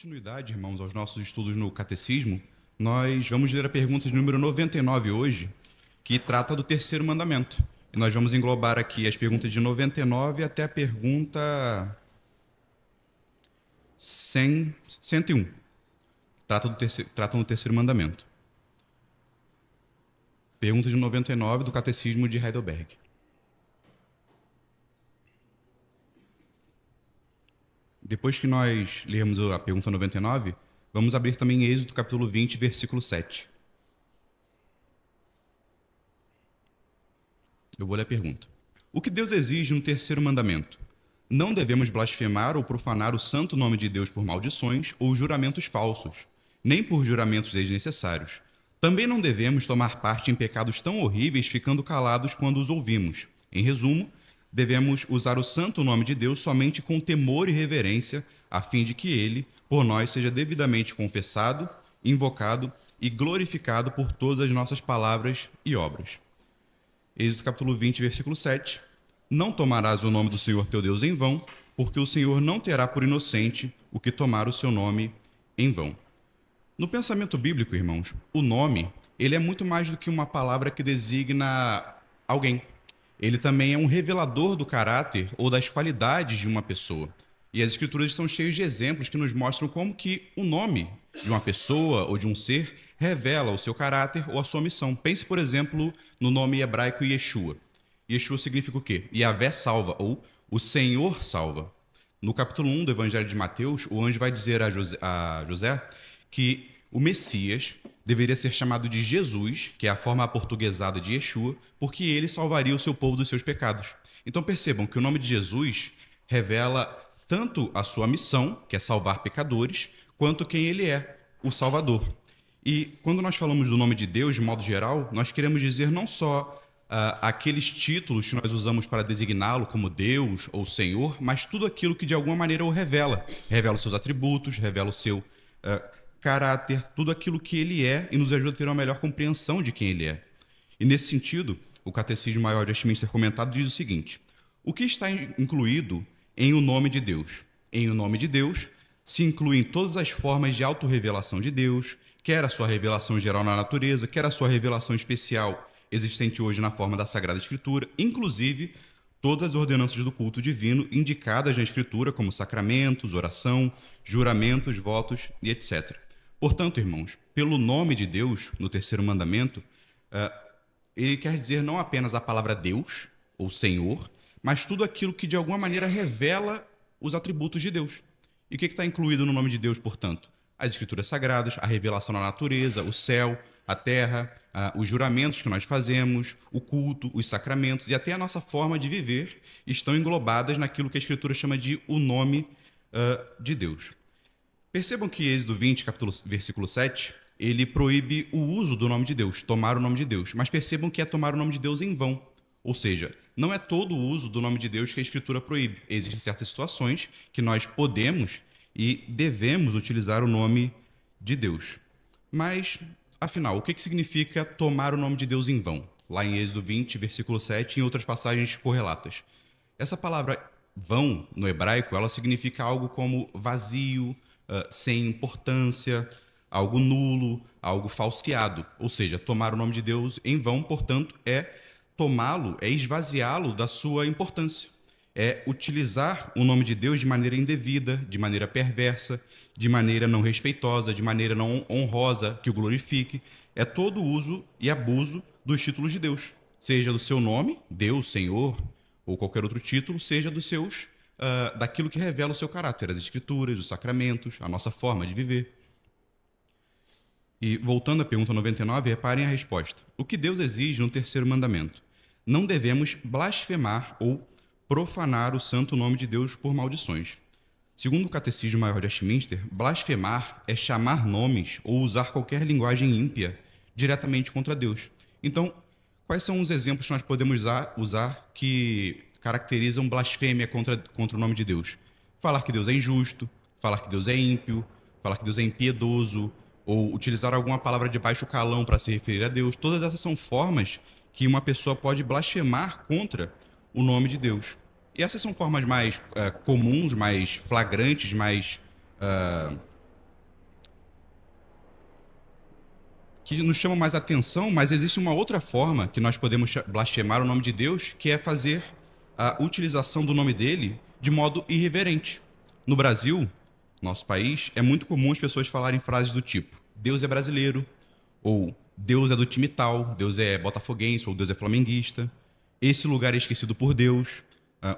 continuidade, irmãos, aos nossos estudos no Catecismo, nós vamos ler a pergunta de número 99 hoje, que trata do terceiro mandamento. E nós vamos englobar aqui as perguntas de 99 até a pergunta 101. Tratam do terceiro mandamento. Pergunta de 99 do Catecismo de Heidelberg. Depois que nós lermos a pergunta 99, vamos abrir também Êxodo capítulo 20, versículo 7. Eu vou ler a pergunta. O que Deus exige no terceiro mandamento? Não devemos blasfemar ou profanar o santo nome de Deus por maldições ou juramentos falsos, nem por juramentos desnecessários. Também não devemos tomar parte em pecados tão horríveis ficando calados quando os ouvimos. Em resumo, devemos usar o santo nome de Deus somente com temor e reverência, a fim de que ele, por nós, seja devidamente confessado, invocado e glorificado por todas as nossas palavras e obras. Êxodo capítulo 20, versículo 7. Não tomarás o nome do Senhor teu Deus em vão, porque o Senhor não terá por inocente o que tomar o seu nome em vão. No pensamento bíblico, irmãos, o nome, ele é muito mais do que uma palavra que designa alguém. Ele também é um revelador do caráter ou das qualidades de uma pessoa. E as escrituras estão cheias de exemplos que nos mostram como que o nome de uma pessoa ou de um ser revela o seu caráter ou a sua missão. Pense, por exemplo, no nome hebraico Yeshua. Yeshua significa o quê? Yahvé salva, ou o Senhor salva. No capítulo 1 do Evangelho de Mateus, o anjo vai dizer a José que o Messias deveria ser chamado de Jesus, que é a forma aportuguesada de Yeshua, porque ele salvaria o seu povo dos seus pecados. Então percebam que o nome de Jesus revela tanto a sua missão, que é salvar pecadores, quanto quem ele é, o Salvador. E quando nós falamos do nome de Deus, de modo geral, nós queremos dizer não só aqueles títulos que nós usamos para designá-lo como Deus ou Senhor, mas tudo aquilo que de alguma maneira o revela. Revela os seus atributos, revela o seu caráter, tudo aquilo que ele é e nos ajuda a ter uma melhor compreensão de quem ele é. E nesse sentido, o Catecismo Maior de Westminster comentado diz o seguinte: o que está incluído em o nome de Deus? Em o nome de Deus se incluem todas as formas de autorrevelação de Deus, quer a sua revelação geral na natureza, quer a sua revelação especial existente hoje na forma da Sagrada Escritura, inclusive todas as ordenanças do culto divino indicadas na Escritura, como sacramentos, oração, juramentos, votos e etc. Portanto, irmãos, pelo nome de Deus, no terceiro mandamento, ele quer dizer não apenas a palavra Deus, ou Senhor, mas tudo aquilo que de alguma maneira revela os atributos de Deus. E o que está incluído no nome de Deus, portanto? As Escrituras Sagradas, a revelação da natureza, o céu, a terra, os juramentos que nós fazemos, o culto, os sacramentos e até a nossa forma de viver estão englobadas naquilo que a Escritura chama de o nome de Deus. Percebam que Êxodo 20, versículo 7, ele proíbe o uso do nome de Deus, tomar o nome de Deus. Mas percebam que é tomar o nome de Deus em vão. Ou seja, não é todo o uso do nome de Deus que a Escritura proíbe. Existem certas situações que nós podemos e devemos utilizar o nome de Deus. Mas, afinal, o que significa tomar o nome de Deus em vão? Lá em Êxodo 20, versículo 7, e em outras passagens correlatas. Essa palavra vão, no hebraico, ela significa algo como vazio, sem importância, algo nulo, algo falseado. Ou seja, tomar o nome de Deus em vão, portanto, é tomá-lo, é esvaziá-lo da sua importância. É utilizar o nome de Deus de maneira indevida, de maneira perversa, de maneira não respeitosa, de maneira não honrosa, que o glorifique. É todo uso e abuso dos títulos de Deus, seja do seu nome, Deus, Senhor, ou qualquer outro título, seja dos seus, daquilo que revela o seu caráter, as Escrituras, os sacramentos, a nossa forma de viver. E voltando à pergunta 99, reparem a resposta. O que Deus exige no terceiro mandamento? Não devemos blasfemar ou profanar o santo nome de Deus por maldições. Segundo o Catecismo Maior de Westminster, blasfemar é chamar nomes ou usar qualquer linguagem ímpia diretamente contra Deus. Então, quais são os exemplos que nós podemos usar que caracterizam blasfêmia contra o nome de Deus? Falar que Deus é injusto, falar que Deus é ímpio, falar que Deus é impiedoso, ou utilizar alguma palavra de baixo calão para se referir a Deus. Todas essas são formas que uma pessoa pode blasfemar contra o nome de Deus. E essas são formas mais comuns, mais flagrantes, mais que nos chama mais atenção, mas existe uma outra forma que nós podemos blasfemar o nome de Deus, que é fazer a utilização do nome dele de modo irreverente. No Brasil, nosso país, é muito comum as pessoas falarem frases do tipo: Deus é brasileiro, ou Deus é do time tal, Deus é botafoguense, ou Deus é flamenguista, esse lugar é esquecido por Deus,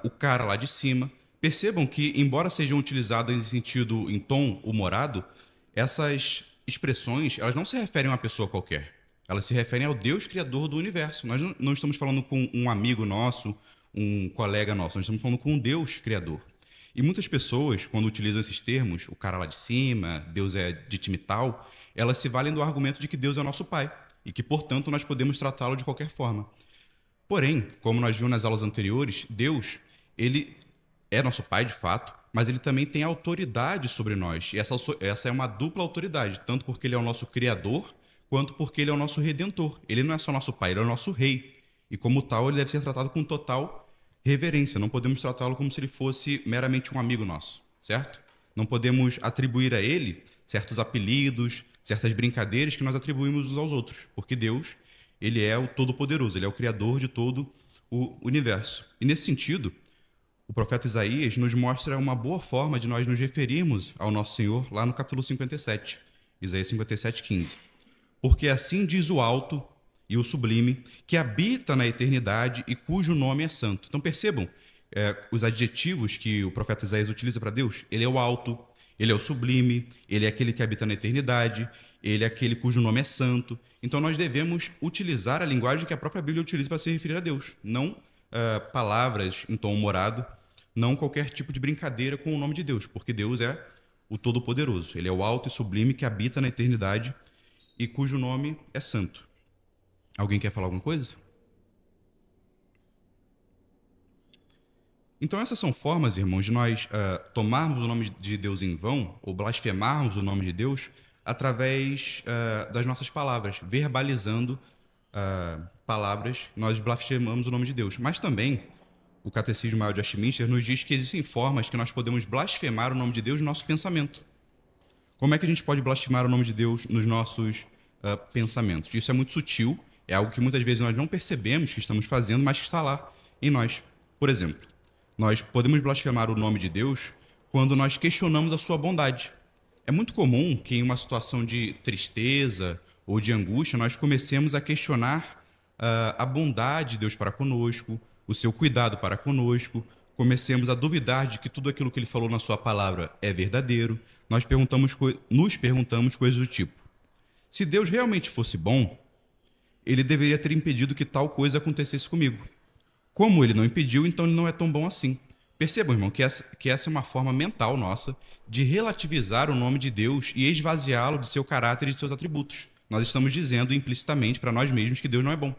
o cara lá de cima. Percebam que, embora sejam utilizadas em sentido, em tom humorado, essas expressões, elas não se referem a uma pessoa qualquer. Elas se referem ao Deus criador do universo. Nós não estamos falando com um amigo nosso, um colega nosso, nós estamos falando com um Deus criador. E muitas pessoas, quando utilizam esses termos, o cara lá de cima, Deus é de time tal, elas se valem do argumento de que Deus é nosso Pai e que, portanto, nós podemos tratá-lo de qualquer forma. Porém, como nós vimos nas aulas anteriores, Deus, ele é nosso Pai, de fato, mas ele também tem autoridade sobre nós. E essa é uma dupla autoridade, tanto porque ele é o nosso Criador, quanto porque ele é o nosso Redentor. Ele não é só nosso Pai, ele é o nosso Rei. E como tal, ele deve ser tratado com total reverência. Não podemos tratá-lo como se ele fosse meramente um amigo nosso, certo? Não podemos atribuir a ele certos apelidos, certas brincadeiras que nós atribuímos uns aos outros, porque Deus, ele é o Todo-Poderoso, ele é o Criador de todo o universo. E nesse sentido, o profeta Isaías nos mostra uma boa forma de nós nos referirmos ao nosso Senhor lá no capítulo 57, Isaías 57, 15. Porque assim diz o alto e o sublime, que habita na eternidade e cujo nome é santo. Então percebam os adjetivos que o profeta Isaías utiliza para Deus. Ele é o alto, ele é o sublime, ele é aquele que habita na eternidade, ele é aquele cujo nome é santo. Então nós devemos utilizar a linguagem que a própria Bíblia utiliza para se referir a Deus, não palavras em tom humorado, não qualquer tipo de brincadeira com o nome de Deus, porque Deus é o Todo-Poderoso. Ele é o alto e sublime que habita na eternidade e cujo nome é santo. Alguém quer falar alguma coisa? Então essas são formas, irmãos, de nós tomarmos o nome de Deus em vão, ou blasfemarmos o nome de Deus, através das nossas palavras, verbalizando palavras, nós blasfemamos o nome de Deus. Mas também, o Catecismo Maior de Westminster nos diz que existem formas que nós podemos blasfemar o nome de Deus no nosso pensamento. Como é que a gente pode blasfemar o nome de Deus nos nossos pensamentos? Isso é muito sutil, é algo que muitas vezes nós não percebemos que estamos fazendo, mas que está lá em nós. Por exemplo, nós podemos blasfemar o nome de Deus quando nós questionamos a sua bondade. É muito comum que em uma situação de tristeza ou de angústia nós comecemos a questionar a bondade de Deus para conosco, o seu cuidado para conosco, comecemos a duvidar de que tudo aquilo que ele falou na sua palavra é verdadeiro. Nós nos perguntamos coisas do tipo: se Deus realmente fosse bom, ele deveria ter impedido que tal coisa acontecesse comigo. Como ele não impediu, então ele não é tão bom assim. Percebam, irmão, que essa é uma forma mental nossa de relativizar o nome de Deus e esvaziá-lo de seu caráter e de seus atributos. Nós estamos dizendo implicitamente para nós mesmos que Deus não é bom.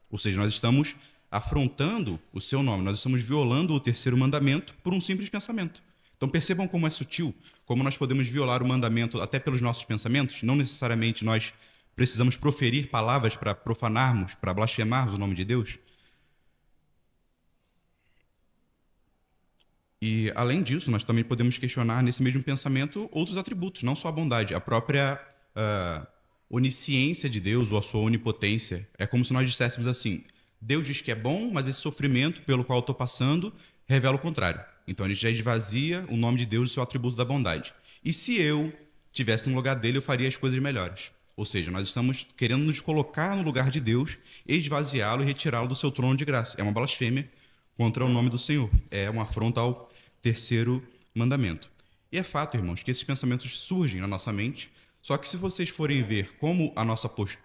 Ou seja, nós estamos afrontando o seu nome, nós estamos violando o terceiro mandamento por um simples pensamento. Então percebam como é sutil, como nós podemos violar o mandamento até pelos nossos pensamentos. Não necessariamente nós precisamos proferir palavras para profanarmos, para blasfemarmos o nome de Deus. E, além disso, nós também podemos questionar nesse mesmo pensamento outros atributos, não só a bondade, a própria onisciência de Deus ou a sua onipotência. É como se nós disséssemos assim: Deus diz que é bom, mas esse sofrimento pelo qual eu estou passando revela o contrário. Então a gente já esvazia o nome de Deus e o seu atributo da bondade. E se eu tivesse no lugar dele, eu faria as coisas melhores. Ou seja, nós estamos querendo nos colocar no lugar de Deus, esvaziá-lo e retirá-lo do seu trono de graça. É uma blasfêmia contra o nome do Senhor. É uma afronta ao terceiro mandamento. E é fato, irmãos, que esses pensamentos surgem na nossa mente, só que se vocês forem ver como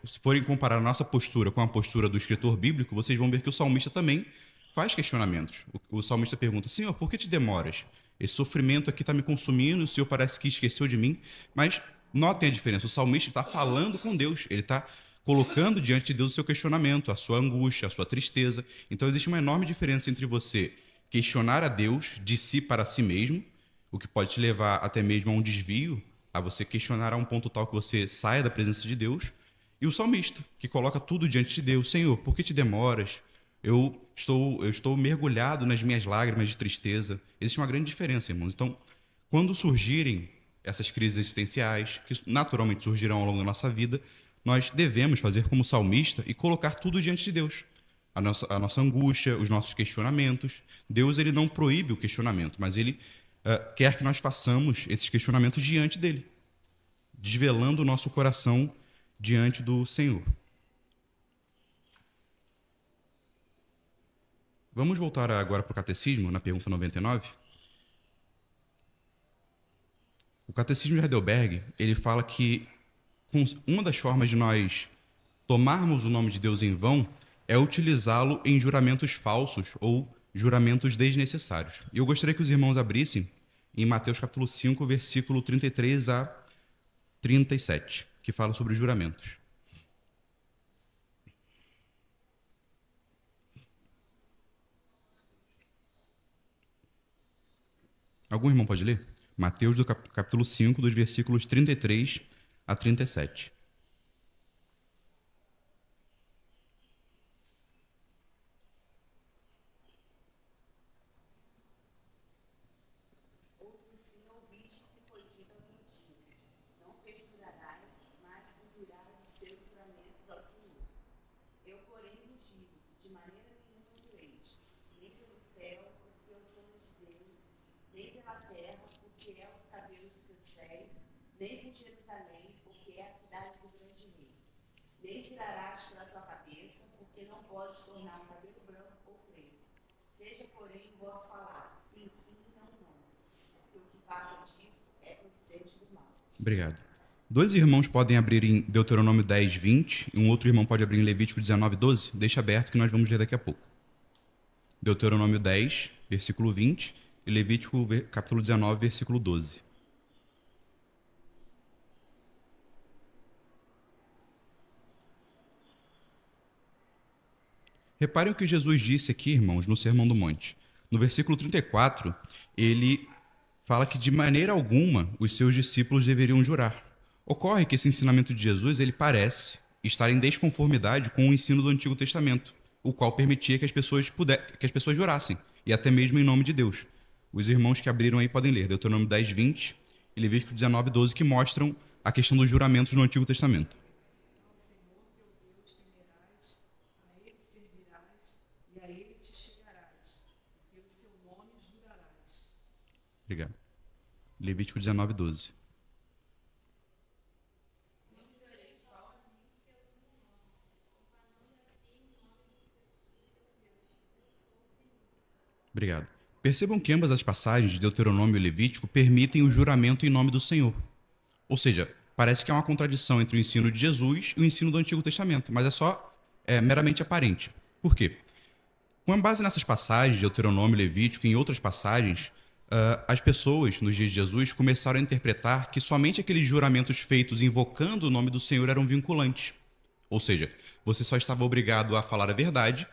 se forem comparar a nossa postura com a postura do escritor bíblico, vocês vão ver que o salmista também faz questionamentos. O salmista pergunta: Senhor, por que te demoras? Esse sofrimento aqui está me consumindo, o Senhor parece que esqueceu de mim. Mas notem a diferença, o salmista está falando com Deus, ele está colocando diante de Deus o seu questionamento, a sua angústia, a sua tristeza. Então existe uma enorme diferença entre você questionar a Deus de si para si mesmo, o que pode te levar até mesmo a um desvio, a você questionar a um ponto tal que você saia da presença de Deus, e o salmista, que coloca tudo diante de Deus: Senhor, por que te demoras? Eu estou mergulhado nas minhas lágrimas de tristeza. Existe uma grande diferença, irmãos. Então, quando surgirem essas crises existenciais, que naturalmente surgirão ao longo da nossa vida, nós devemos fazer como salmista e colocar tudo diante de Deus. A nossa angústia, os nossos questionamentos. Deus, ele não proíbe o questionamento, mas ele quer que nós façamos esses questionamentos diante dele, desvelando o nosso coração diante do Senhor. Vamos voltar agora para o Catecismo, na pergunta 99. O Catecismo de Heidelberg, ele fala que uma das formas de nós tomarmos o nome de Deus em vão é utilizá-lo em juramentos falsos ou juramentos desnecessários. E eu gostaria que os irmãos abrissem em Mateus capítulo 5, versículo 33 a 37, que fala sobre juramentos. Algum irmão pode ler? Mateus, do capítulo 5, dos versículos 33 a 37. Nem por Jerusalém, porque é a cidade do grande rei. Nem girarás pela tua cabeça, porque não podes tornar um cabelo branco ou preto. Seja, porém, o vosso falar, sim, sim, não, não. Porque o que passa disso é procedente do mal. Obrigado. Dois irmãos podem abrir em Deuteronômio 10, 20, e um outro irmão pode abrir em Levítico 19, 12. Deixa aberto que nós vamos ler daqui a pouco. Deuteronômio 10, versículo 20, e Levítico capítulo 19, versículo 12. Reparem o que Jesus disse aqui, irmãos, no Sermão do Monte. No versículo 34, ele fala que de maneira alguma os seus discípulos deveriam jurar. Ocorre que esse ensinamento de Jesus, ele parece estar em desconformidade com o ensino do Antigo Testamento, o qual permitia que as pessoas jurassem, e até mesmo em nome de Deus. Os irmãos que abriram aí podem ler Deuteronômio 10, 20 e Levítico 19, 12, que mostram a questão dos juramentos no Antigo Testamento. Obrigado. Levítico 19, 12. Obrigado. Percebam que ambas as passagens de Deuteronômio e Levítico permitem o juramento em nome do Senhor. Ou seja, parece que há uma contradição entre o ensino de Jesus e o ensino do Antigo Testamento, mas é meramente aparente. Por quê? Com base nessas passagens de Deuteronômio e Levítico e em outras passagens, as pessoas, nos dias de Jesus, começaram a interpretar que somente aqueles juramentos feitos invocando o nome do Senhor eram vinculantes. Ou seja, você só estava obrigado a falar a verdade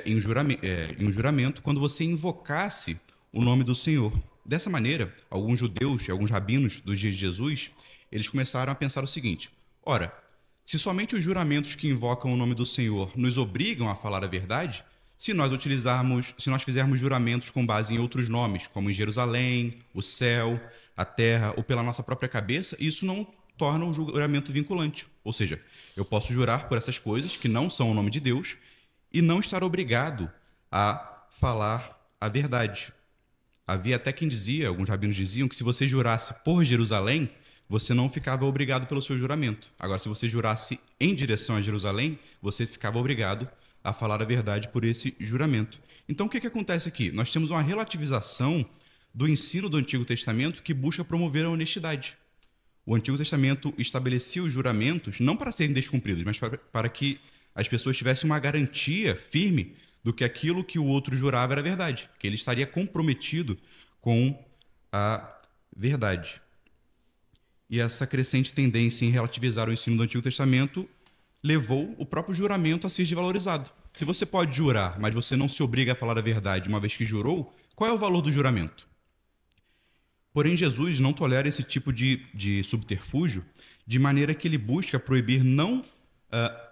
em um juramento quando você invocasse o nome do Senhor. Dessa maneira, alguns judeus e alguns rabinos dos dias de Jesus, eles começaram a pensar o seguinte: ora, se somente os juramentos que invocam o nome do Senhor nos obrigam a falar a verdade, se nós fizermos juramentos com base em outros nomes, como em Jerusalém, o céu, a terra ou pela nossa própria cabeça, isso não torna o juramento vinculante. Ou seja, eu posso jurar por essas coisas que não são o nome de Deus e não estar obrigado a falar a verdade. Havia até quem dizia, alguns rabinos diziam, que se você jurasse por Jerusalém, você não ficava obrigado pelo seu juramento. Agora, se você jurasse em direção a Jerusalém, você ficava obrigado a falar a verdade por esse juramento. Então, o que acontece aqui? Nós temos uma relativização do ensino do Antigo Testamento que busca promover a honestidade. O Antigo Testamento estabelecia os juramentos não para serem descumpridos, mas para que as pessoas tivessem uma garantia firme do que aquilo que o outro jurava era verdade, que ele estaria comprometido com a verdade. E essa crescente tendência em relativizar o ensino do Antigo Testamento levou o próprio juramento a ser desvalorizado. Se você pode jurar, mas você não se obriga a falar a verdade uma vez que jurou, qual é o valor do juramento? Porém, Jesus não tolera esse tipo de subterfúgio, de maneira que ele busca proibir não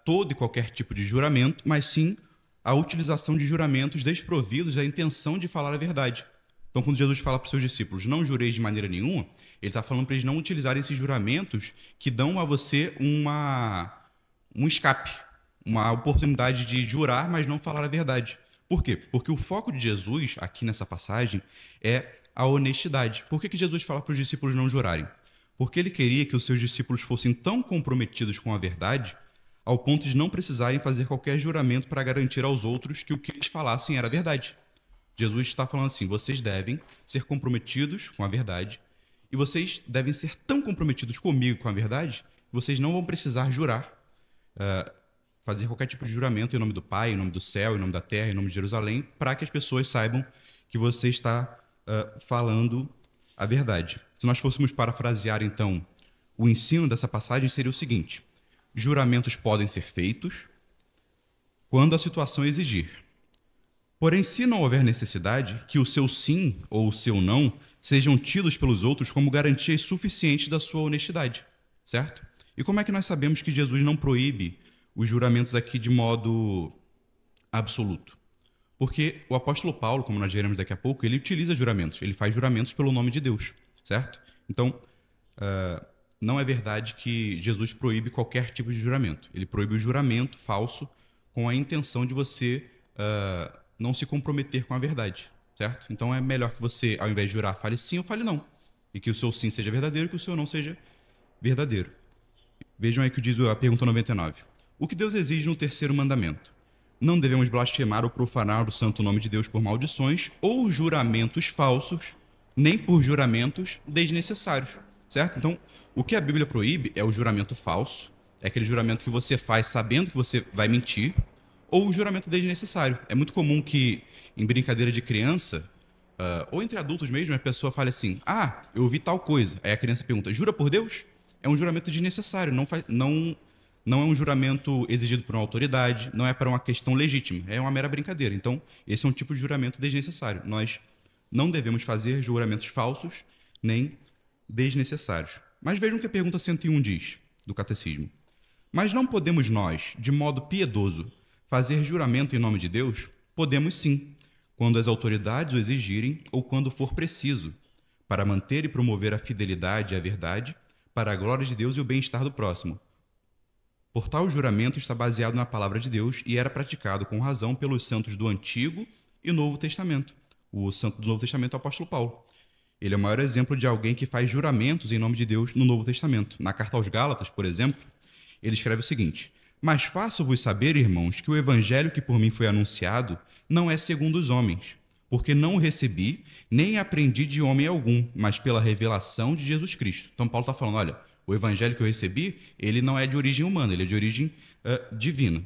todo e qualquer tipo de juramento, mas sim a utilização de juramentos desprovidos da intenção de falar a verdade. Então, quando Jesus fala para os seus discípulos, não jureis de maneira nenhuma, ele está falando para eles não utilizarem esses juramentos que dão a você um escape, uma oportunidade de jurar, mas não falar a verdade. Por quê? Porque o foco de Jesus, aqui nessa passagem, é a honestidade. Por que Jesus fala para os discípulos não jurarem? Porque ele queria que os seus discípulos fossem tão comprometidos com a verdade, ao ponto de não precisarem fazer qualquer juramento para garantir aos outros que o que eles falassem era verdade. Jesus está falando assim, vocês devem ser comprometidos com a verdade e vocês devem ser tão comprometidos comigo com a verdade que vocês não vão precisar jurar, fazer qualquer tipo de juramento em nome do Pai, em nome do céu, em nome da terra, em nome de Jerusalém, para que as pessoas saibam que você está falando a verdade. Se nós fôssemos parafrasear, então, o ensino dessa passagem seria o seguinte: juramentos podem ser feitos quando a situação exigir. Porém, se não houver necessidade, que o seu sim ou o seu não sejam tidos pelos outros como garantias suficientes da sua honestidade, certo? E como é que nós sabemos que Jesus não proíbe os juramentos aqui de modo absoluto? Porque o apóstolo Paulo, como nós veremos daqui a pouco, ele utiliza juramentos, ele faz juramentos pelo nome de Deus, certo? Então, não é verdade que Jesus proíbe qualquer tipo de juramento. Ele proíbe o juramento falso com a intenção de você não se comprometer com a verdade, certo? Então é melhor que você, ao invés de jurar, fale sim ou fale não. E que o seu sim seja verdadeiro e que o seu não seja verdadeiro. Vejam aí o que diz a pergunta 99. O que Deus exige no terceiro mandamento? Não devemos blasfemar ou profanar o santo nome de Deus por maldições ou juramentos falsos, nem por juramentos desnecessários, certo? Então, o que a Bíblia proíbe é o juramento falso, é aquele juramento que você faz sabendo que você vai mentir, ou o juramento desnecessário. É muito comum que, em brincadeira de criança, ou entre adultos mesmo, a pessoa fale assim, eu ouvi tal coisa. Aí a criança pergunta, jura por Deus? É um juramento desnecessário, não é um juramento exigido por uma autoridade, não é para uma questão legítima, é uma mera brincadeira. Então, esse é um tipo de juramento desnecessário. Nós não devemos fazer juramentos falsos nem desnecessários. Mas vejam o que a pergunta 101 diz, do Catecismo. Mas não podemos nós, de modo piedoso, fazer juramento em nome de Deus? Podemos sim, quando as autoridades o exigirem ou quando for preciso, para manter e promover a fidelidade e a verdade, para a glória de Deus e o bem-estar do próximo. Por tal juramento está baseado na palavra de Deus e era praticado com razão pelos santos do Antigo e Novo Testamento. O santo do Novo Testamento é o apóstolo Paulo. Ele é o maior exemplo de alguém que faz juramentos em nome de Deus no Novo Testamento. Na carta aos Gálatas, por exemplo, ele escreve o seguinte: mas faço-vos saber, irmãos, que o evangelho que por mim foi anunciado não é segundo os homens, porque não o recebi, nem aprendi de homem algum, mas pela revelação de Jesus Cristo. Então Paulo está falando, olha, o evangelho que eu recebi, ele não é de origem humana, ele é de origem divina.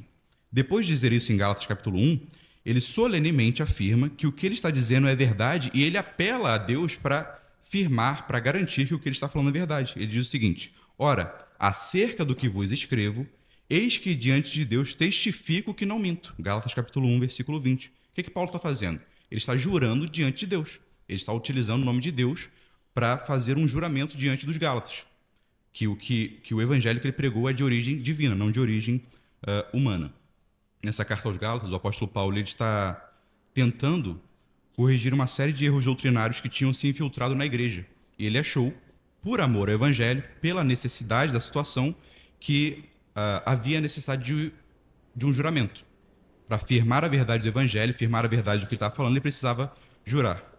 Depois de dizer isso em Gálatas capítulo 1, ele solenemente afirma que o que ele está dizendo é verdade e ele apela a Deus para firmar, para garantir que o que ele está falando é verdade. Ele diz o seguinte: ora, acerca do que vos escrevo, eis que diante de Deus testifico que não minto. Gálatas capítulo 1, versículo 20. O que Paulo está fazendo? Ele está jurando diante de Deus. Ele está utilizando o nome de Deus para fazer um juramento diante dos Gálatas. Que o evangelho que ele pregou é de origem divina, não de origem humana. Nessa carta aos Gálatas, o apóstolo Paulo ele está tentando corrigir uma série de erros doutrinários que tinham se infiltrado na igreja. E ele achou, por amor ao evangelho, pela necessidade da situação, que havia necessidade de um juramento. Para afirmar a verdade do evangelho, firmar a verdade do que ele estava falando, ele precisava jurar.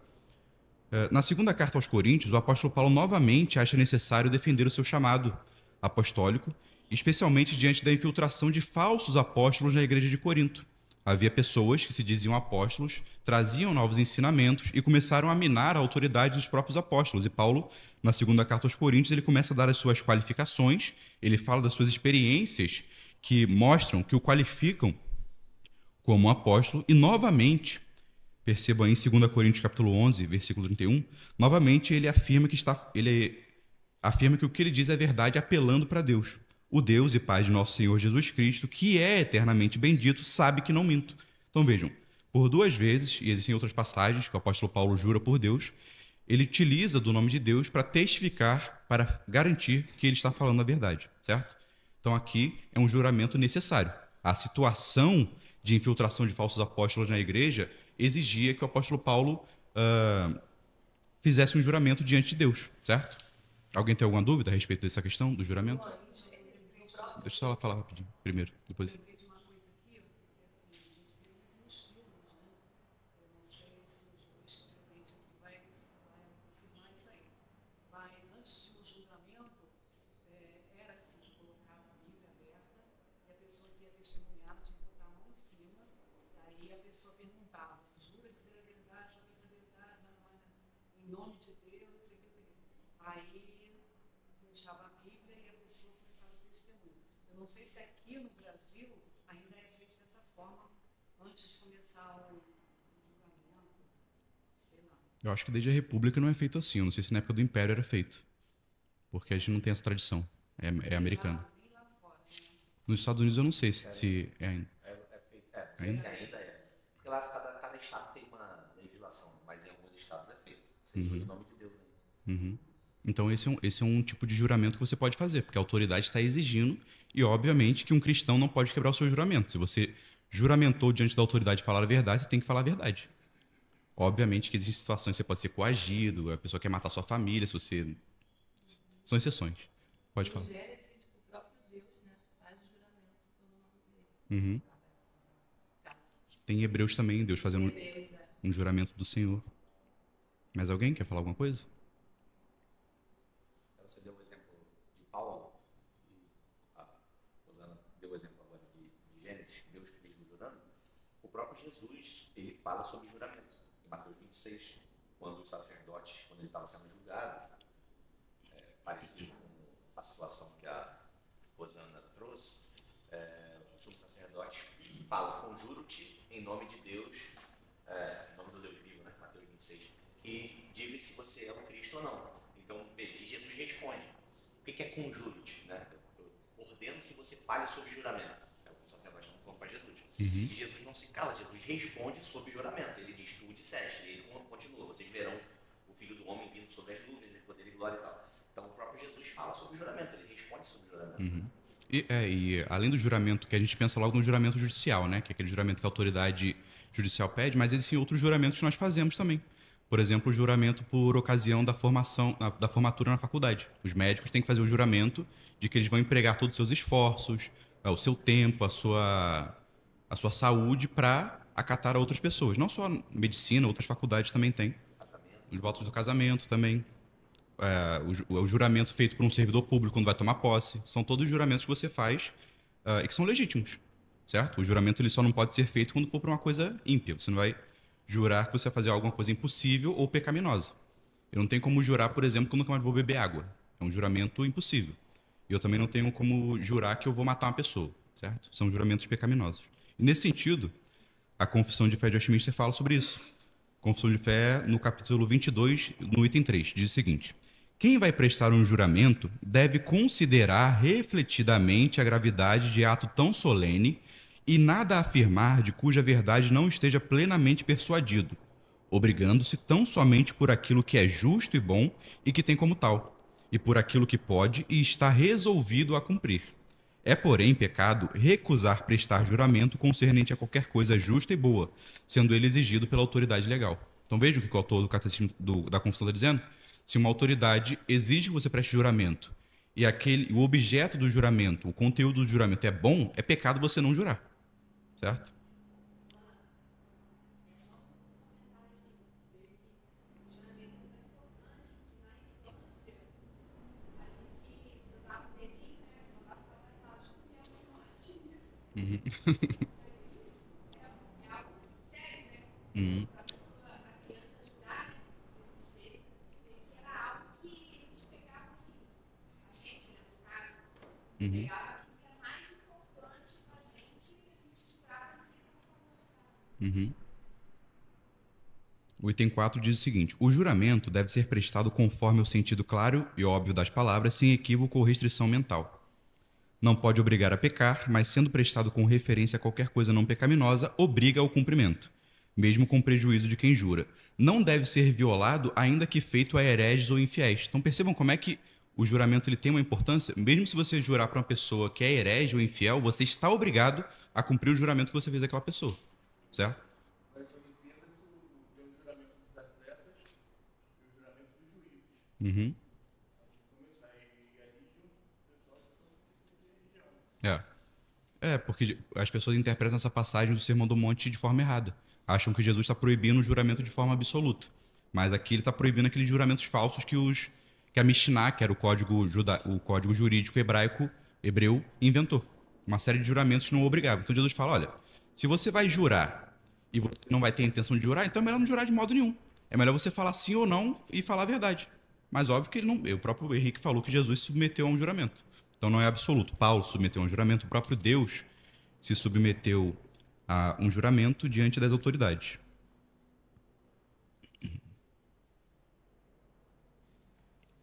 Na segunda carta aos Coríntios, o apóstolo Paulo novamente acha necessário defender o seu chamado apostólico, especialmente diante da infiltração de falsos apóstolos na igreja de Corinto. Havia pessoas que se diziam apóstolos, traziam novos ensinamentos e começaram a minar a autoridade dos próprios apóstolos. E Paulo, na segunda carta aos Coríntios, ele começa a dar as suas qualificações, ele fala das suas experiências que mostram, que o qualificam como apóstolo, e novamente, percebam aí em 2 Coríntios capítulo 11, versículo 31, novamente ele afirma que o que ele diz é verdade, apelando para Deus. O Deus e Pai de nosso Senhor Jesus Cristo, que é eternamente bendito, sabe que não minto. Então vejam, por duas vezes, e existem outras passagens que o apóstolo Paulo jura por Deus, ele utiliza do nome de Deus para testificar, para garantir que ele está falando a verdade, certo? Então aqui é um juramento necessário. A situação de infiltração de falsos apóstolos na igreja exigia que o apóstolo Paulo fizesse um juramento diante de Deus, certo? Alguém tem alguma dúvida a respeito dessa questão do juramento? Deixa eu só ela falar rapidinho, primeiro, depois. Lembrei de uma coisa aqui, porque assim, a gente vê muito nos filmes, né? Eu não sei se o juiz presente aqui vai confirmar isso aí. Mas antes de um julgamento, era assim, colocado a Bíblia aberta, e a pessoa que ia testemunhar tinha que botar a mão em cima, e aí a pessoa perguntava, jura dizer a verdade, somente a verdade, em nome de Deus, não sei o que. Aí fechava a Bíblia e a pessoa começava a testemunhar. Eu não sei se aqui no Brasil ainda é feito dessa forma, antes de começar o julgamento, sei lá. Eu acho que desde a República não é feito assim. Eu não sei se na época do Império era feito. Porque a gente não tem essa tradição. É americano. Nem lá fora, né? Nos Estados Unidos eu não sei se é ainda. Não sei se ainda é. Porque lá cada estado tem uma legislação, mas em alguns estados é feito. Você jura em nome de Deus aí. Então esse é um tipo de juramento que você pode fazer, porque a autoridade está exigindo, e obviamente que um cristão não pode quebrar o seu juramento. Se você juramentou diante da autoridade falar a verdade, você tem que falar a verdade. Obviamente que existem situações que você pode ser coagido, a pessoa quer matar sua família, se você... São exceções. Pode falar. O Gênesis, o próprio Deus, né, faz o juramento pelo nome dele. Tem em Hebreus também, Deus fazendo Deus, né? um juramento do Senhor. Mais alguém quer falar alguma coisa? Você deu o exemplo de Paulo, e a Rosana deu o exemplo agora de Gênesis, Deus mesmo jurando. O próprio Jesus, ele fala sobre juramento. Em Mateus 26, quando o sacerdote, quando ele estava sendo julgado, parecido com a situação que a Rosana trouxe, o sumo sacerdote fala, conjuro-te em nome de Deus, em nome do Deus vivo, né? Mateus 26, e diga se você é o Cristo ou não. Então, e Jesus responde, o que é conjuro-te? Né? Eu ordeno que você fale sobre juramento. É o que o sacerdote não falou para Jesus. E Jesus não se cala, Jesus responde sobre juramento. Ele diz, tu o disseste, e ele continua, vocês verão o Filho do Homem vindo sobre as nuvens, de poder e glória e tal. Então, o próprio Jesus fala sobre o juramento, ele responde sobre o juramento. E além do juramento, que a gente pensa logo no juramento judicial, né? Que é aquele juramento que a autoridade judicial pede, mas existem outros juramentos que nós fazemos também. Por exemplo, o juramento por ocasião da formatura na faculdade. Os médicos têm que fazer o juramento de que eles vão empregar todos os seus esforços, o seu tempo, a sua saúde para acatar a outras pessoas. Não só medicina, outras faculdades também têm. Os votos do casamento também. O juramento feito por um servidor público quando vai tomar posse. São todos juramentos que você faz e que são legítimos, certo? O juramento ele só não pode ser feito quando for para uma coisa ímpia. Você não vai jurar que você vai fazer alguma coisa impossível ou pecaminosa. Eu não tenho como jurar, por exemplo, que eu nunca mais vou beber água. É um juramento impossível. E eu também não tenho como jurar que eu vou matar uma pessoa, certo? São juramentos pecaminosos. E nesse sentido, a Confissão de Fé de Westminster fala sobre isso. Confissão de Fé, no capítulo 22, no item 3, diz o seguinte: quem vai prestar um juramento deve considerar refletidamente a gravidade de ato tão solene e nada afirmar de cuja verdade não esteja plenamente persuadido, obrigando-se tão somente por aquilo que é justo e bom e que tem como tal, e por aquilo que pode e está resolvido a cumprir. É, porém, pecado recusar prestar juramento concernente a qualquer coisa justa e boa, sendo ele exigido pela autoridade legal. Então vejam o que o autor do Catecismo da Confissão está dizendo. Se uma autoridade exige que você preste juramento e o objeto do juramento, o conteúdo do juramento é bom, é pecado você não jurar. Certo? O item 4 diz o seguinte: o juramento deve ser prestado conforme o sentido claro e óbvio das palavras, sem equívoco ou restrição mental. Não pode obrigar a pecar, mas sendo prestado com referência a qualquer coisa não pecaminosa, obriga ao cumprimento, mesmo com prejuízo de quem jura. Não deve ser violado, ainda que feito a hereges ou infiéis. Então percebam como é que o juramento ele tem uma importância. Mesmo se você jurar para uma pessoa que é herege ou infiel, você está obrigado a cumprir o juramento que você fez àquela pessoa. Certo? Mas Olimpíadas, o juramento dos atletas e o juramento Uhum. É. É, porque as pessoas interpretam essa passagem do Sermão do Monte de forma errada. Acham que Jesus está proibindo o juramento de forma absoluta. Mas aqui ele está proibindo aqueles juramentos falsos que a Mishnah, que era o código jurídico hebreu, inventou. Uma série de juramentos que não obrigavam. Então Jesus fala, olha, se você vai jurar e você não vai ter intenção de jurar, então é melhor não jurar de modo nenhum. É melhor você falar sim ou não e falar a verdade. Mas óbvio que ele não. O próprio Henrique falou que Jesus se submeteu a um juramento. Então não é absoluto. Paulo se submeteu a um juramento, o próprio Deus se submeteu a um juramento diante das autoridades.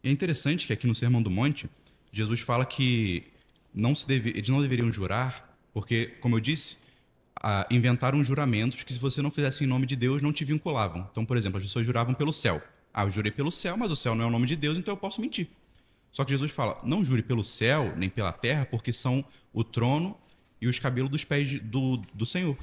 É interessante que aqui no Sermão do Monte, Jesus fala que eles não deveriam jurar, porque, como eu disse, inventaram juramentos que, se você não fizesse em nome de Deus, não te vinculavam. Então, por exemplo, as pessoas juravam pelo céu. Ah, eu jurei pelo céu, mas o céu não é o nome de Deus, então eu posso mentir. Só que Jesus fala, não jure pelo céu, nem pela terra, porque são o trono e os cabelos dos pés do Senhor.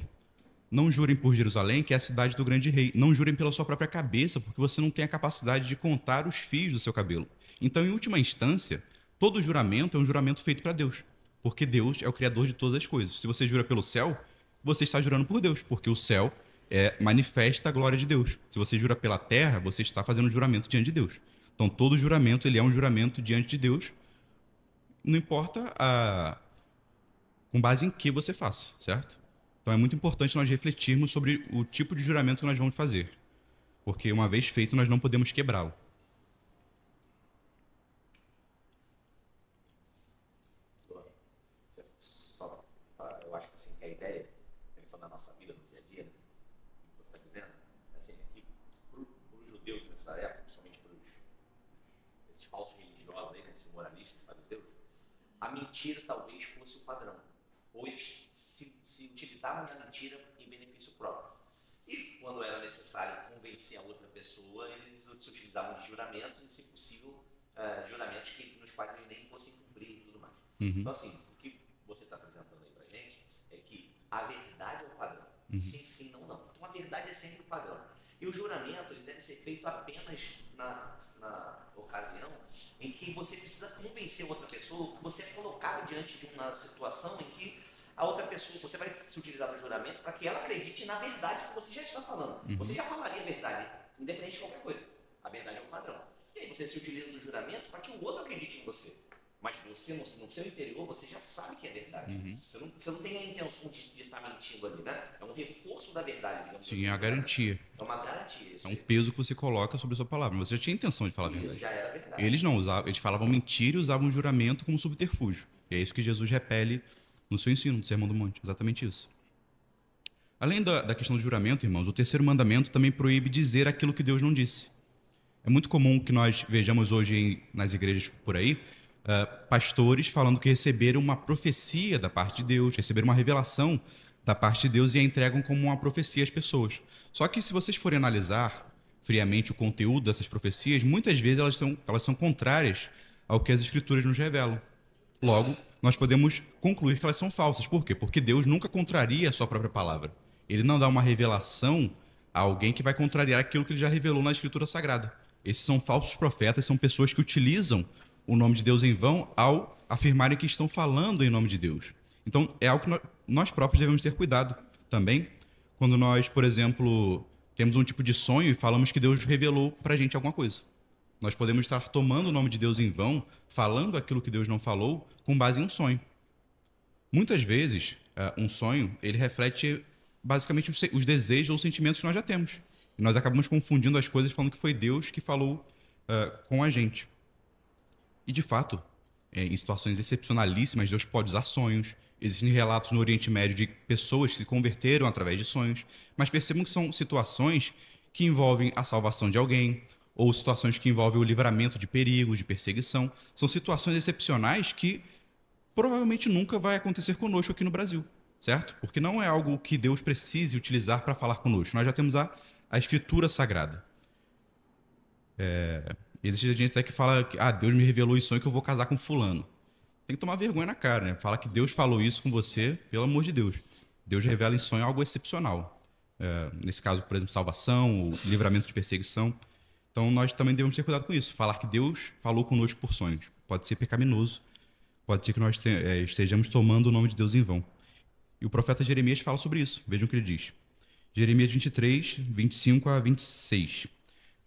Não jurem por Jerusalém, que é a cidade do grande rei. Não jurem pela sua própria cabeça, porque você não tem a capacidade de contar os fios do seu cabelo. Então, em última instância, todo juramento é um juramento feito para Deus, porque Deus é o criador de todas as coisas. Se você jura pelo céu, você está jurando por Deus, porque o céu manifesta a glória de Deus. Se você jura pela terra, você está fazendo um juramento diante de Deus. Então, todo juramento ele é um juramento diante de Deus, não importa com base em que você faça, certo? Então, é muito importante nós refletirmos sobre o tipo de juramento que nós vamos fazer, porque uma vez feito, nós não podemos quebrá-lo. Eu acho que assim, que a ideia, pensando na nossa vida, no dia a dia, o que você está dizendo, assim, é que para os judeus nessa época, principalmente para esses falsos religiosos aí, né, esses moralistas, fariseus, a mentira talvez fosse o padrão. Ou eles se utilizavam da mentira em benefício próprio. E quando era necessário convencer a outra pessoa, eles se utilizavam de juramentos e, se possível, juramentos nos quais eles nem fossem cumprir e tudo mais. Uhum. Então, assim, o que você está apresentando aí pra gente é que a verdade é o padrão. Uhum. Sim, sim, não, não. Então, a verdade é sempre o padrão. E o juramento ele deve ser feito apenas na ocasião em que você precisa convencer outra pessoa, que você é colocado diante de uma situação em que a outra pessoa, você vai se utilizar do juramento para que ela acredite na verdade que você já está falando. Uhum. Você já falaria a verdade, independente de qualquer coisa. A verdade é o padrão. E aí você se utiliza do juramento para que o outro acredite em você. Mas você, no seu interior, você já sabe que é verdade. Uhum. Você não tem a intenção de estar mentindo ali, né? É um reforço da verdade, digamos assim. Sim, é a garantia. É uma garantia. É um peso que você coloca sobre a sua palavra. Você já tinha intenção de falar a Isso verdade. já era verdade. Eles não usavam, eles falavam mentira e usavam o juramento como subterfúgio. E é isso que Jesus repele no seu ensino, no Sermão do Monte. Exatamente isso. Além da questão do juramento, irmãos, o terceiro mandamento também proíbe dizer aquilo que Deus não disse. É muito comum que nós vejamos hoje nas igrejas por aí, pastores falando que receberam uma profecia da parte de Deus, receberam uma revelação da parte de Deus e a entregam como uma profecia às pessoas. Só que, se vocês forem analisar friamente o conteúdo dessas profecias, muitas vezes elas são contrárias ao que as Escrituras nos revelam. Logo, nós podemos concluir que elas são falsas. Por quê? Porque Deus nunca contraria a sua própria palavra. Ele não dá uma revelação a alguém que vai contrariar aquilo que ele já revelou na Escritura Sagrada. Esses são falsos profetas, são pessoas que utilizam o nome de Deus em vão ao afirmarem que estão falando em nome de Deus. Então, é algo que nós próprios devemos ter cuidado também, quando nós, por exemplo, temos um tipo de sonho e falamos que Deus revelou para a gente alguma coisa. Nós podemos estar tomando o nome de Deus em vão, falando aquilo que Deus não falou, com base em um sonho. Muitas vezes, um sonho, ele reflete basicamente os desejos ou sentimentos que nós já temos. E nós acabamos confundindo as coisas, falando que foi Deus que falou com a gente. E, de fato, em situações excepcionalíssimas, Deus pode usar sonhos. Existem relatos no Oriente Médio de pessoas que se converteram através de sonhos. Mas percebam que são situações que envolvem a salvação de alguém, ou situações que envolvem o livramento de perigos, de perseguição. São situações excepcionais que provavelmente nunca vai acontecer conosco aqui no Brasil, certo? Porque não é algo que Deus precise utilizar para falar conosco. Nós já temos a Escritura Sagrada. Existe gente até que fala que Deus me revelou em sonho que eu vou casar com fulano. Tem que tomar vergonha na cara, né? Fala que Deus falou isso com você, pelo amor de Deus. Deus revela em sonho algo excepcional. Nesse caso, por exemplo, salvação, o livramento de perseguição. Então, nós também devemos ter cuidado com isso. Falar que Deus falou conosco por sonhos pode ser pecaminoso, pode ser que nós estejamos tomando o nome de Deus em vão. E o profeta Jeremias fala sobre isso. Vejam o que ele diz. Jeremias 23, 25 a 26.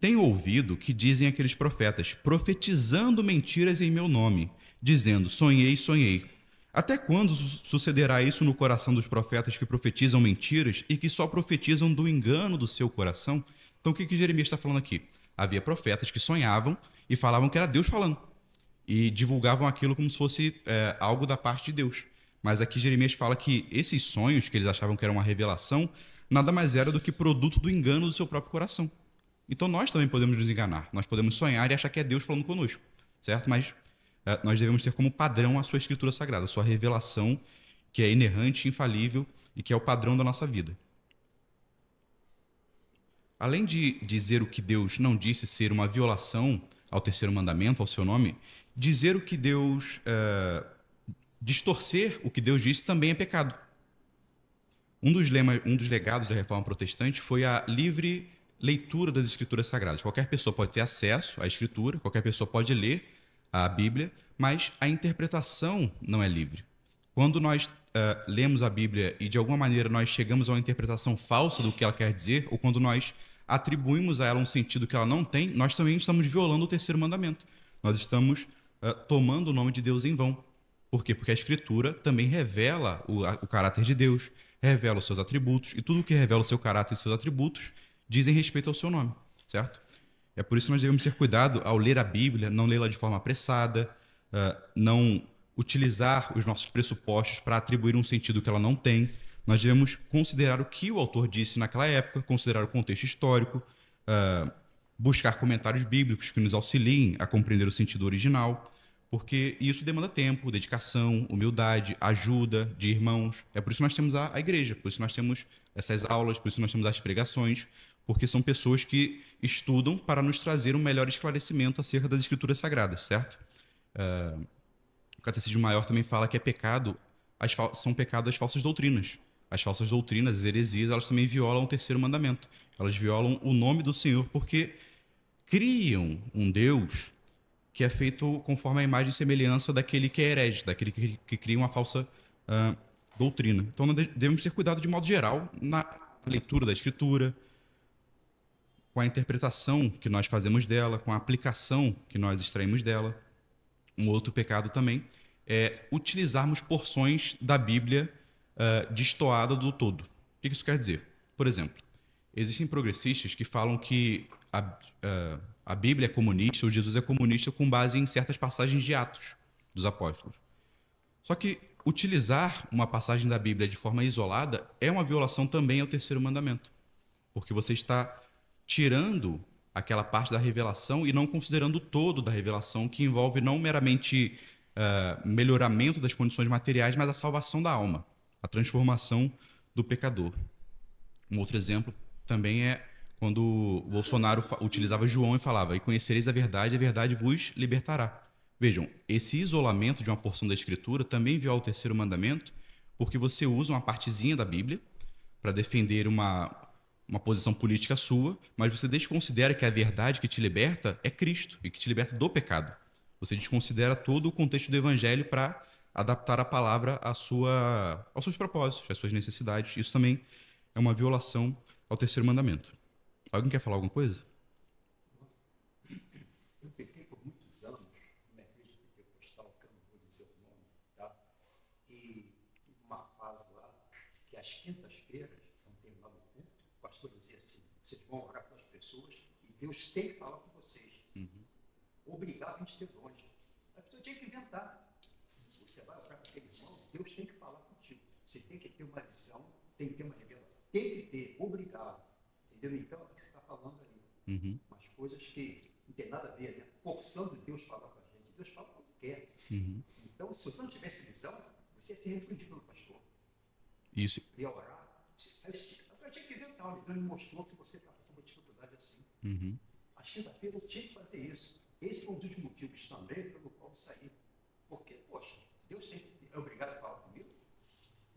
Tenho ouvido que dizem aqueles profetas, profetizando mentiras em meu nome, dizendo, sonhei, sonhei. Até quando sucederá isso no coração dos profetas que profetizam mentiras e que só profetizam do engano do seu coração? Então, o que Jeremias está falando aqui? Havia profetas que sonhavam e falavam que era Deus falando. E divulgavam aquilo como se fosse algo da parte de Deus. Mas aqui Jeremias fala que esses sonhos, que eles achavam que era uma revelação, nada mais era do que produto do engano do seu próprio coração. Então nós também podemos nos enganar. Nós podemos sonhar e achar que é Deus falando conosco, certo? Mas nós devemos ter como padrão a sua escritura sagrada, a sua revelação, que é inerrante, infalível e que é o padrão da nossa vida. Além de dizer o que Deus não disse ser uma violação ao terceiro mandamento, ao seu nome, dizer o que Deus... distorcer o que Deus disse também é pecado. Um dos legados da Reforma Protestante foi a livre leitura das Escrituras Sagradas. Qualquer pessoa pode ter acesso à Escritura, qualquer pessoa pode ler a Bíblia, mas a interpretação não é livre. Quando nós lemos a Bíblia e, de alguma maneira, nós chegamos a uma interpretação falsa do que ela quer dizer, ou quando nós atribuímos a ela um sentido que ela não tem, nós também estamos violando o terceiro mandamento. Nós estamos tomando o nome de Deus em vão. Por quê? Porque a Escritura também revela o caráter de Deus, revela os seus atributos, e tudo que revela o seu caráter e seus atributos dizem respeito ao seu nome, certo? É por isso que nós devemos ter cuidado ao ler a Bíblia, não lê-la de forma apressada, não utilizar os nossos pressupostos para atribuir um sentido que ela não tem. Nós devemos considerar o que o autor disse naquela época, considerar o contexto histórico, buscar comentários bíblicos que nos auxiliem a compreender o sentido original, porque isso demanda tempo, dedicação, humildade, ajuda de irmãos. É por isso que nós temos a igreja, por isso que nós temos essas aulas, por isso que nós temos as pregações, porque são pessoas que estudam para nos trazer um melhor esclarecimento acerca das Escrituras Sagradas, certo? O Catecismo Maior também fala que é pecado, são pecados as falsas doutrinas. As falsas doutrinas, as heresias, elas também violam o terceiro mandamento. Elas violam o nome do Senhor porque criam um Deus que é feito conforme a imagem e semelhança daquele que é herege, daquele que cria uma falsa doutrina. Então, nós devemos ter cuidado de modo geral na leitura da Escritura, com a interpretação que nós fazemos dela, com a aplicação que nós extraímos dela. Um outro pecado também é utilizarmos porções da Bíblia destoada do todo. O que isso quer dizer? Por exemplo, existem progressistas que falam que a Bíblia é comunista, ou Jesus é comunista com base em certas passagens de Atos dos Apóstolos. Só que utilizar uma passagem da Bíblia de forma isolada é uma violação também ao terceiro mandamento, porque você está tirando aquela parte da revelação e não considerando o todo da revelação, que envolve não meramente melhoramento das condições materiais, mas a salvação da alma, a transformação do pecador. Um outro exemplo também é quando o Bolsonaro utilizava João e falava: "E conhecereis a verdade vos libertará". Vejam, esse isolamento de uma porção da Escritura também viola o terceiro mandamento, porque você usa uma partezinha da Bíblia para defender uma posição política sua, mas você desconsidera que a verdade que te liberta é Cristo e que te liberta do pecado. Você desconsidera todo o contexto do Evangelho para adaptar a palavra aos seus propósitos, às suas necessidades. Isso também é uma violação ao terceiro mandamento. Alguém quer falar alguma coisa? Eu peguei por muitos anos na igreja pentecostal, que eu não vou dizer o nome, tá? E tive uma fase lá que às quintas-feiras, não tem lá no culto, o pastor dizia assim: vocês vão orar pelas pessoas e Deus tem que falar com vocês. Obrigado a gente ter longe. A pessoa tinha que inventar. Você vai orar com aquele irmão, Deus tem que falar contigo. Você tem que ter uma visão, tem que ter uma revelação. Tem que ter, obrigado. Entendeu? Então, é o que você está falando ali. Umas coisas que não tem nada a ver, né? Forçando Deus a falar com a gente. Deus fala quando quer. Então, se você não tivesse visão, você ia ser repreendido pelo pastor. Isso. Ia orar. Eu tinha que inventar. Então, ele mostrou que você está passando uma dificuldade assim. A quinta-feira eu tinha que fazer isso. Esse foi um dos motivos também pelo qual eu saí. Porque, poxa, Deus é obrigado a falar comigo.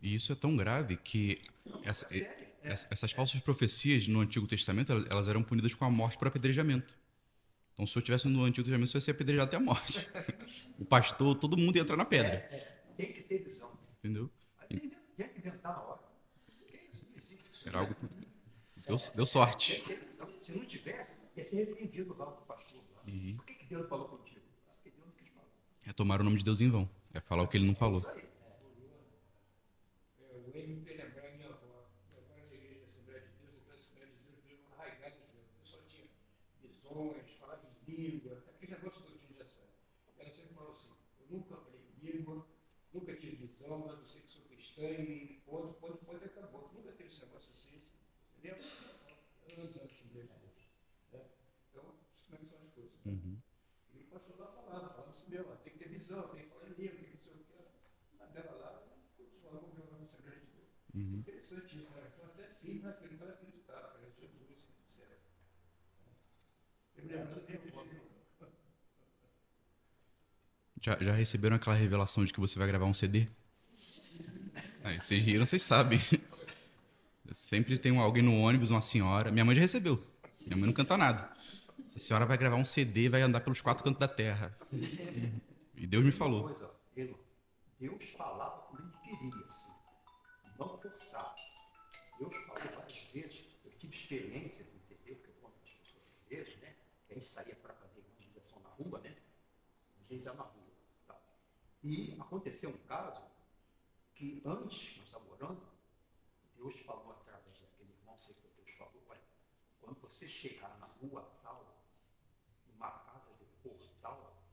E isso é tão grave que essas falsas profecias no Antigo Testamento, elas eram punidas com a morte por apedrejamento. Então, se eu estivesse no Antigo Testamento, eu ia ser apedrejado até a morte. O pastor, todo mundo ia entrar na pedra. Tem que ter visão. Entendeu? Aí tem que inventar na hora. Que é isso? Não existe. Era algo... Deu sorte. Tem que ter visão. Se não tivesse, ia ser repreendido lá com o pastor. Lá. Por que Deus falou contigo? Porque Deus não quis falar. É tomar o nome de Deus em vão. É falar o que ele não falou. Isso aí. O Eni me fez lembrar a minha avó. Minha avó era da igreja da Assembleia de Deus, da Assembleia de Deus, mesmo arraigada mesmo. A pessoa tinha visões, falava em língua, aquele negócio todo já sabe. Ela sempre falou assim: eu nunca falei em língua, nunca tive visão, mas eu sei que sou cristã e ponto, acabou. Nunca teve esse negócio assim, entendeu? Anos assim de Deus. Né? Então, como é que são as coisas? Né? E o pastor lá falando isso mesmo, tem que ter visão, tem que falar em língua, tem que não sei o que. Mas dela lá, continuava com o meu Assembleia de Deus. Interessante isso, né? Tinha até filho naquele cara acreditava, era Jesus, etc. Eu me lembrando mesmo. Já receberam aquela revelação de que você vai gravar um CD? Aí, vocês riram, vocês sabem. Sempre tem alguém no ônibus, uma senhora. Minha mãe já recebeu. Minha mãe não canta nada. A senhora vai gravar um CD e vai andar pelos 4 cantos da terra. E Deus me falou. Uma coisa, Deus falava quando ele queria, assim, não forçava. Deus falou várias vezes, eu tive experiências, entendeu? Que eu conto as pessoas às vezes, né? Que a gente saía para fazer evangelização na rua, né? Evangelizar na rua. Tá? E aconteceu um caso que antes, nós estávamos orando, Deus falou através daquele irmão, sei que Deus falou, olha, quando você chegar na rua tal, numa casa de portal,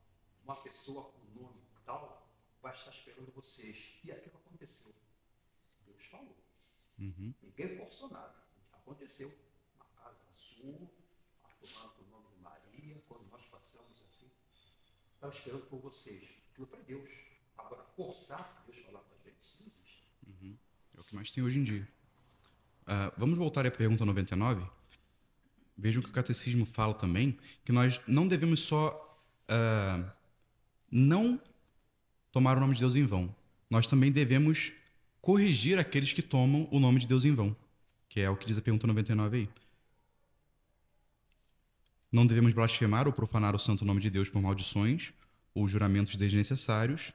uma pessoa com nome tal vai estar esperando vocês. E aquilo aconteceu. Deus falou. Ninguém forçou nada. Aconteceu. Uma casa azul, tomando o nome de Maria, quando nós passamos assim, estava esperando por vocês. Aquilo para Deus. Agora, forçar Deus falar para a gente, isso não existe. É o que mais tem hoje em dia. Vamos voltar à pergunta 99. Vejam que o catecismo fala também que nós não devemos só não tomar o nome de Deus em vão. Nós também devemos corrigir aqueles que tomam o nome de Deus em vão, que é o que diz a pergunta 99 aí. Não devemos blasfemar ou profanar o santo nome de Deus por maldições ou juramentos desnecessários.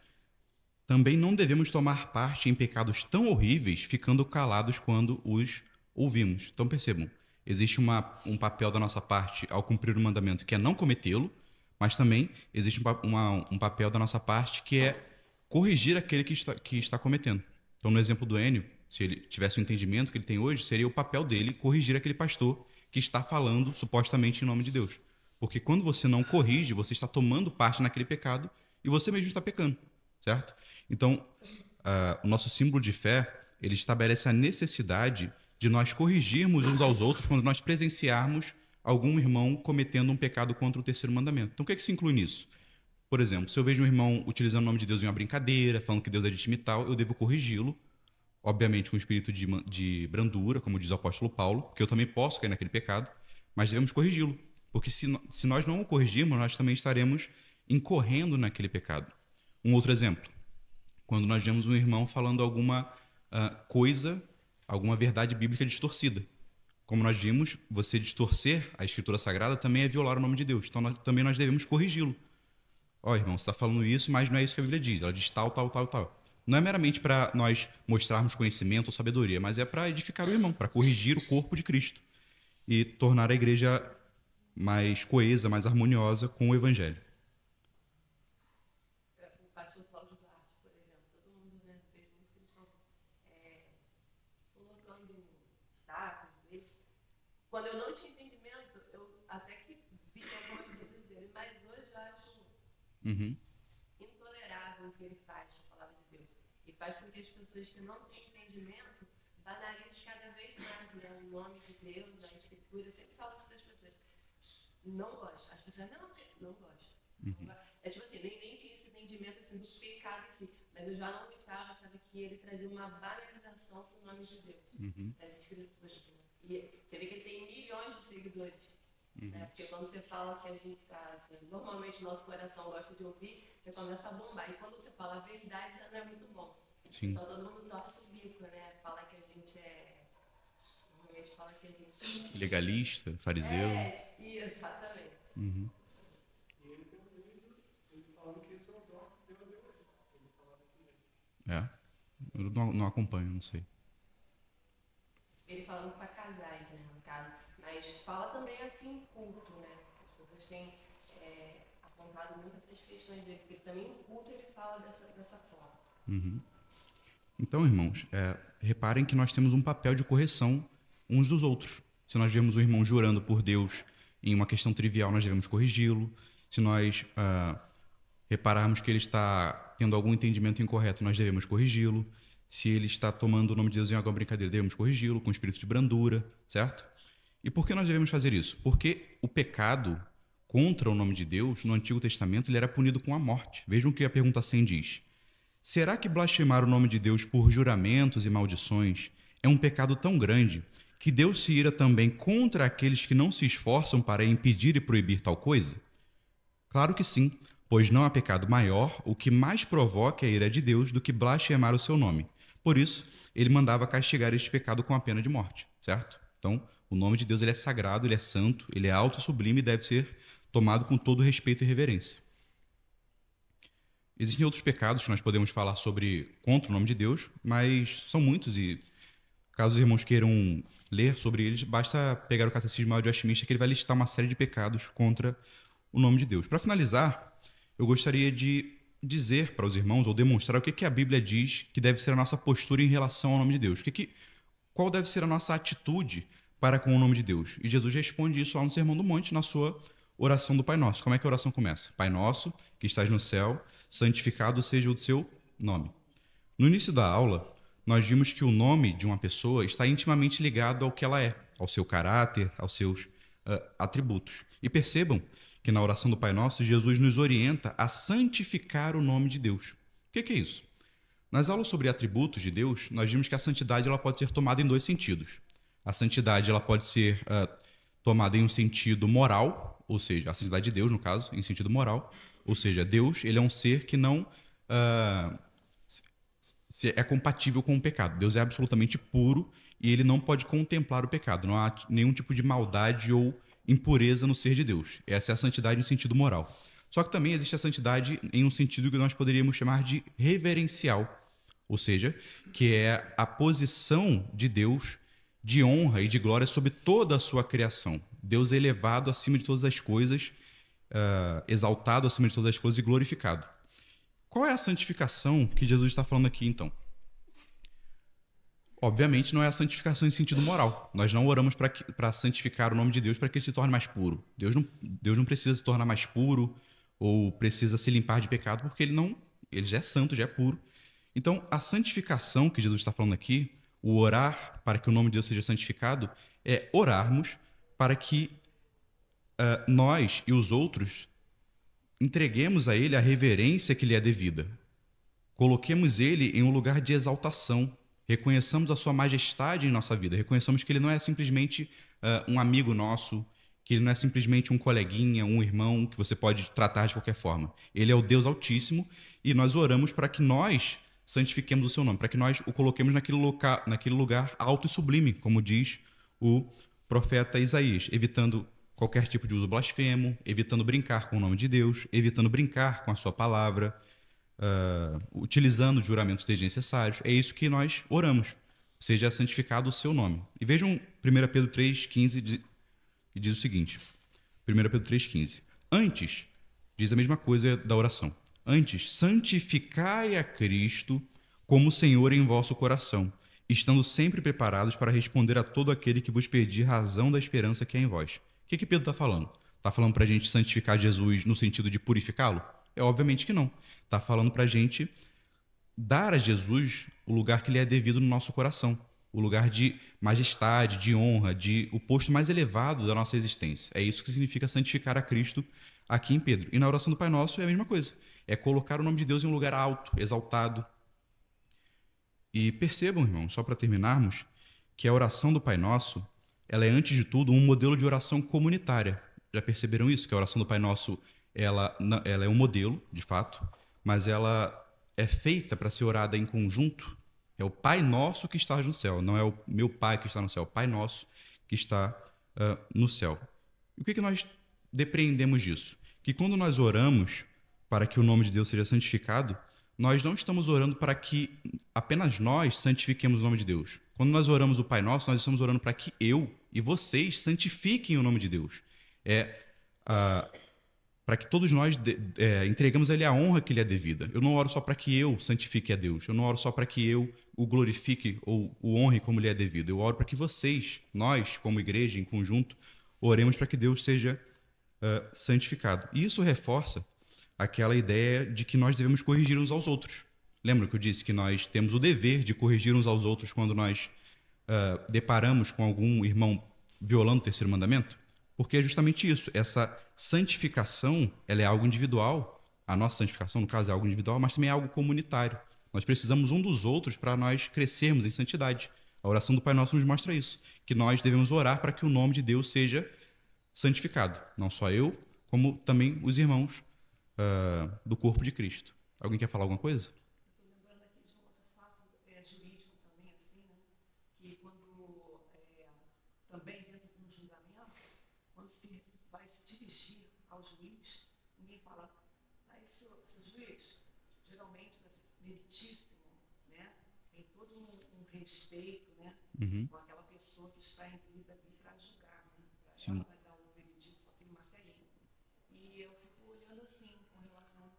Também não devemos tomar parte em pecados tão horríveis, ficando calados quando os ouvimos. Então percebam, existe um papel da nossa parte ao cumprir o mandamento, que é não cometê-lo, mas também existe um papel da nossa parte que é corrigir aquele que está cometendo. Então, no exemplo do Enio, se ele tivesse o entendimento que ele tem hoje, seria o papel dele corrigir aquele pastor que está falando supostamente em nome de Deus. Porque quando você não corrige, você está tomando parte naquele pecado e você mesmo está pecando, certo? Então, o nosso símbolo de fé, ele estabelece a necessidade de nós corrigirmos uns aos outros quando nós presenciarmos algum irmão cometendo um pecado contra o terceiro mandamento. Então, o que é que se inclui nisso? Por exemplo, se eu vejo um irmão utilizando o nome de Deus em uma brincadeira, falando que Deus é de time e tal, eu devo corrigi-lo, obviamente com espírito de brandura, como diz o apóstolo Paulo, porque eu também posso cair naquele pecado, mas devemos corrigi-lo, porque se nós não o corrigirmos, nós também estaremos incorrendo naquele pecado. Um outro exemplo, quando nós vemos um irmão falando alguma coisa, alguma verdade bíblica distorcida. Como nós vimos, você distorcer a Escritura Sagrada também é violar o nome de Deus. Então, também nós devemos corrigi-lo. Ó, irmão, você está falando isso, mas não é isso que a Bíblia diz. Ela diz tal, tal, tal, tal. Não é meramente para nós mostrarmos conhecimento ou sabedoria, mas é para edificar o irmão, para corrigir o corpo de Cristo e tornar a igreja mais coesa, mais harmoniosa com o Evangelho. O pastor Paulo Duarte, por exemplo, todo mundo vê muito que eles estão colocando status deles. Quando eu não tinha entendimento, eu até que vi algumas coisas dele, mas hoje eu acho intolerável o que ele faz com a palavra de Deus. E faz com que as pessoas que não têm entendimento banalizem cada vez mais, né, o nome de Deus, a Escritura. Eu sempre falo isso para as pessoas. Não gosto. As pessoas não gostam. É tipo assim, nem tinha esse entendimento assim, do pecado em si, mas eu já não gostava, achava que ele trazia uma banalização para o nome de Deus, nas Escrituras. Né? E você vê que ele tem milhões de seguidores, né? Porque quando você fala que a gente normalmente nosso coração gosta de ouvir, você começa a bombar. E quando você fala a verdade, já não é muito bom. Sim. Só todo mundo torce o bico, né? Fala que a gente normalmente fala que a gente Legalista, fariseu. exatamente. É? Eu não acompanho, não sei. Ele falando para casais, né, no caso. Mas fala também assim em culto, né? As pessoas têm apontado muito essas questões dele, porque também no culto ele fala dessa forma. Então, irmãos, reparem que nós temos um papel de correção uns dos outros. Se nós vemos um irmão jurando por Deus em uma questão trivial, nós devemos corrigi-lo. Se nós repararmos que ele está tendo algum entendimento incorreto, nós devemos corrigi-lo. Se ele está tomando o nome de Deus em alguma brincadeira, devemos corrigi-lo com espírito de brandura, certo? E por que nós devemos fazer isso? Porque o pecado contra o nome de Deus, no Antigo Testamento, ele era punido com a morte. Vejam o que a pergunta 100 diz. Será que blasfemar o nome de Deus por juramentos e maldições é um pecado tão grande que Deus se ira também contra aqueles que não se esforçam para impedir e proibir tal coisa? Claro que sim, pois não há pecado maior, o que mais provoca a ira de Deus do que blasfemar o seu nome. Por isso, ele mandava castigar este pecado com a pena de morte, certo? Então, o nome de Deus ele é sagrado, ele é santo, ele é alto e sublime e deve ser tomado com todo respeito e reverência. Existem outros pecados que nós podemos falar sobre contra o nome de Deus, mas são muitos e caso os irmãos queiram ler sobre eles, basta pegar o Catecismo Maior de Westminster que ele vai listar uma série de pecados contra o nome de Deus. Para finalizar, eu gostaria de dizer para os irmãos ou demonstrar o que a Bíblia diz que deve ser a nossa postura em relação ao nome de Deus. Qual deve ser a nossa atitude para com o nome de Deus? E Jesus responde isso lá no Sermão do Monte, na sua oração do Pai Nosso. Como é que a oração começa? Pai Nosso, que estás no céu, santificado seja o seu nome. No início da aula, nós vimos que o nome de uma pessoa está intimamente ligado ao que ela é, ao seu caráter, aos seus atributos. E percebam que na oração do Pai Nosso, Jesus nos orienta a santificar o nome de Deus. O que é isso? Nas aulas sobre atributos de Deus, nós vimos que a santidade ela pode ser tomada em dois sentidos. A santidade ela pode ser tomada em um sentido moral, ou seja, a santidade de Deus, no caso, em sentido moral, ou seja, Deus ele é um ser que não é compatível com o pecado. Deus é absolutamente puro e ele não pode contemplar o pecado. Não há nenhum tipo de maldade ou impureza no ser de Deus. Essa é a santidade em sentido moral. Só que também existe a santidade em um sentido que nós poderíamos chamar de reverencial, ou seja, que é a posição de Deus de honra e de glória sobre toda a sua criação. Deus é elevado acima de todas as coisas, exaltado acima de todas as coisas e glorificado. Qual é a santificação que Jesus está falando aqui, então? Obviamente não é a santificação em sentido moral. Nós não oramos para santificar o nome de Deus para que ele se torne mais puro. Deus não precisa se tornar mais puro ou precisa se limpar de pecado, porque ele já é santo, já é puro. Então, a santificação que Jesus está falando aqui, o orar para que o nome de Deus seja santificado, é orarmos para que nós e os outros entreguemos a ele a reverência que lhe é devida. Coloquemos ele em um lugar de exaltação. Reconheçamos a sua majestade em nossa vida. Reconheçamos que ele não é simplesmente um amigo nosso, que ele não é simplesmente um coleguinha, um irmão que você pode tratar de qualquer forma. Ele é o Deus Altíssimo e nós oramos para que nós santifiquemos o seu nome, para que nós o coloquemos naquele lugar alto e sublime, como diz o profeta Isaías, evitando qualquer tipo de uso blasfemo, evitando brincar com o nome de Deus, evitando brincar com a sua palavra, utilizando juramentos desnecessários. É isso que nós oramos, seja santificado o seu nome. E vejam 1 Pedro 3,15, que diz o seguinte, 1 Pedro 3,15, antes, diz a mesma coisa da oração, antes, santificai a Cristo como Senhor em vosso coração, estando sempre preparados para responder a todo aquele que vos pedir razão da esperança que é em vós. O que Pedro está falando? Está falando para a gente santificar Jesus no sentido de purificá-lo? É obviamente que não. Está falando para a gente dar a Jesus o lugar que lhe é devido no nosso coração, o lugar de majestade, de honra, o posto mais elevado da nossa existência. É isso que significa santificar a Cristo aqui em Pedro. E na oração do Pai Nosso é a mesma coisa. É colocar o nome de Deus em um lugar alto, exaltado. E percebam, irmãos, só para terminarmos, que a oração do Pai Nosso ela é, antes de tudo, um modelo de oração comunitária. Já perceberam isso? Que a oração do Pai Nosso ela é um modelo, de fato, mas ela é feita para ser orada em conjunto. É o Pai Nosso que está no céu, não é o meu Pai que está no céu, é o Pai Nosso que está no céu. E o que nós depreendemos disso? Que quando nós oramos para que o nome de Deus seja santificado, nós não estamos orando para que apenas nós santifiquemos o nome de Deus. Quando nós oramos o Pai Nosso, nós estamos orando para que eu e vocês santifiquem o nome de Deus. Para que todos nós entregamos a Ele a honra que Ele é devida. Eu não oro só para que eu santifique a Deus. Eu não oro só para que eu o glorifique ou o honre como Ele é devido. Eu oro para que vocês, nós, como igreja, em conjunto, oremos para que Deus seja santificado. E isso reforça aquela ideia de que nós devemos corrigir uns aos outros. Lembra que eu disse que nós temos o dever de corrigir uns aos outros quando nós deparamos com algum irmão violando o terceiro mandamento? Porque é justamente isso. Essa santificação, ela é algo individual. A nossa santificação, no caso, é algo individual, mas também é algo comunitário. Nós precisamos um dos outros para nós crescermos em santidade. A oração do Pai Nosso nos mostra isso, que nós devemos orar para que o nome de Deus seja santificado. Não só eu, como também os irmãos do corpo de Cristo. Alguém quer falar alguma coisa? Estou lembrando aqui de um outro fato jurídico também, assim, né? Que quando, também dentro de um julgamento, quando se vai se dirigir ao juiz, ninguém fala, seu juiz, geralmente vai ser meritíssimo, né? Tem todo um respeito, né? Com aquela pessoa que está incluída ali para julgar, né? Ela vai dar um veredito com aquele martelinho. E eu fico olhando assim, com relação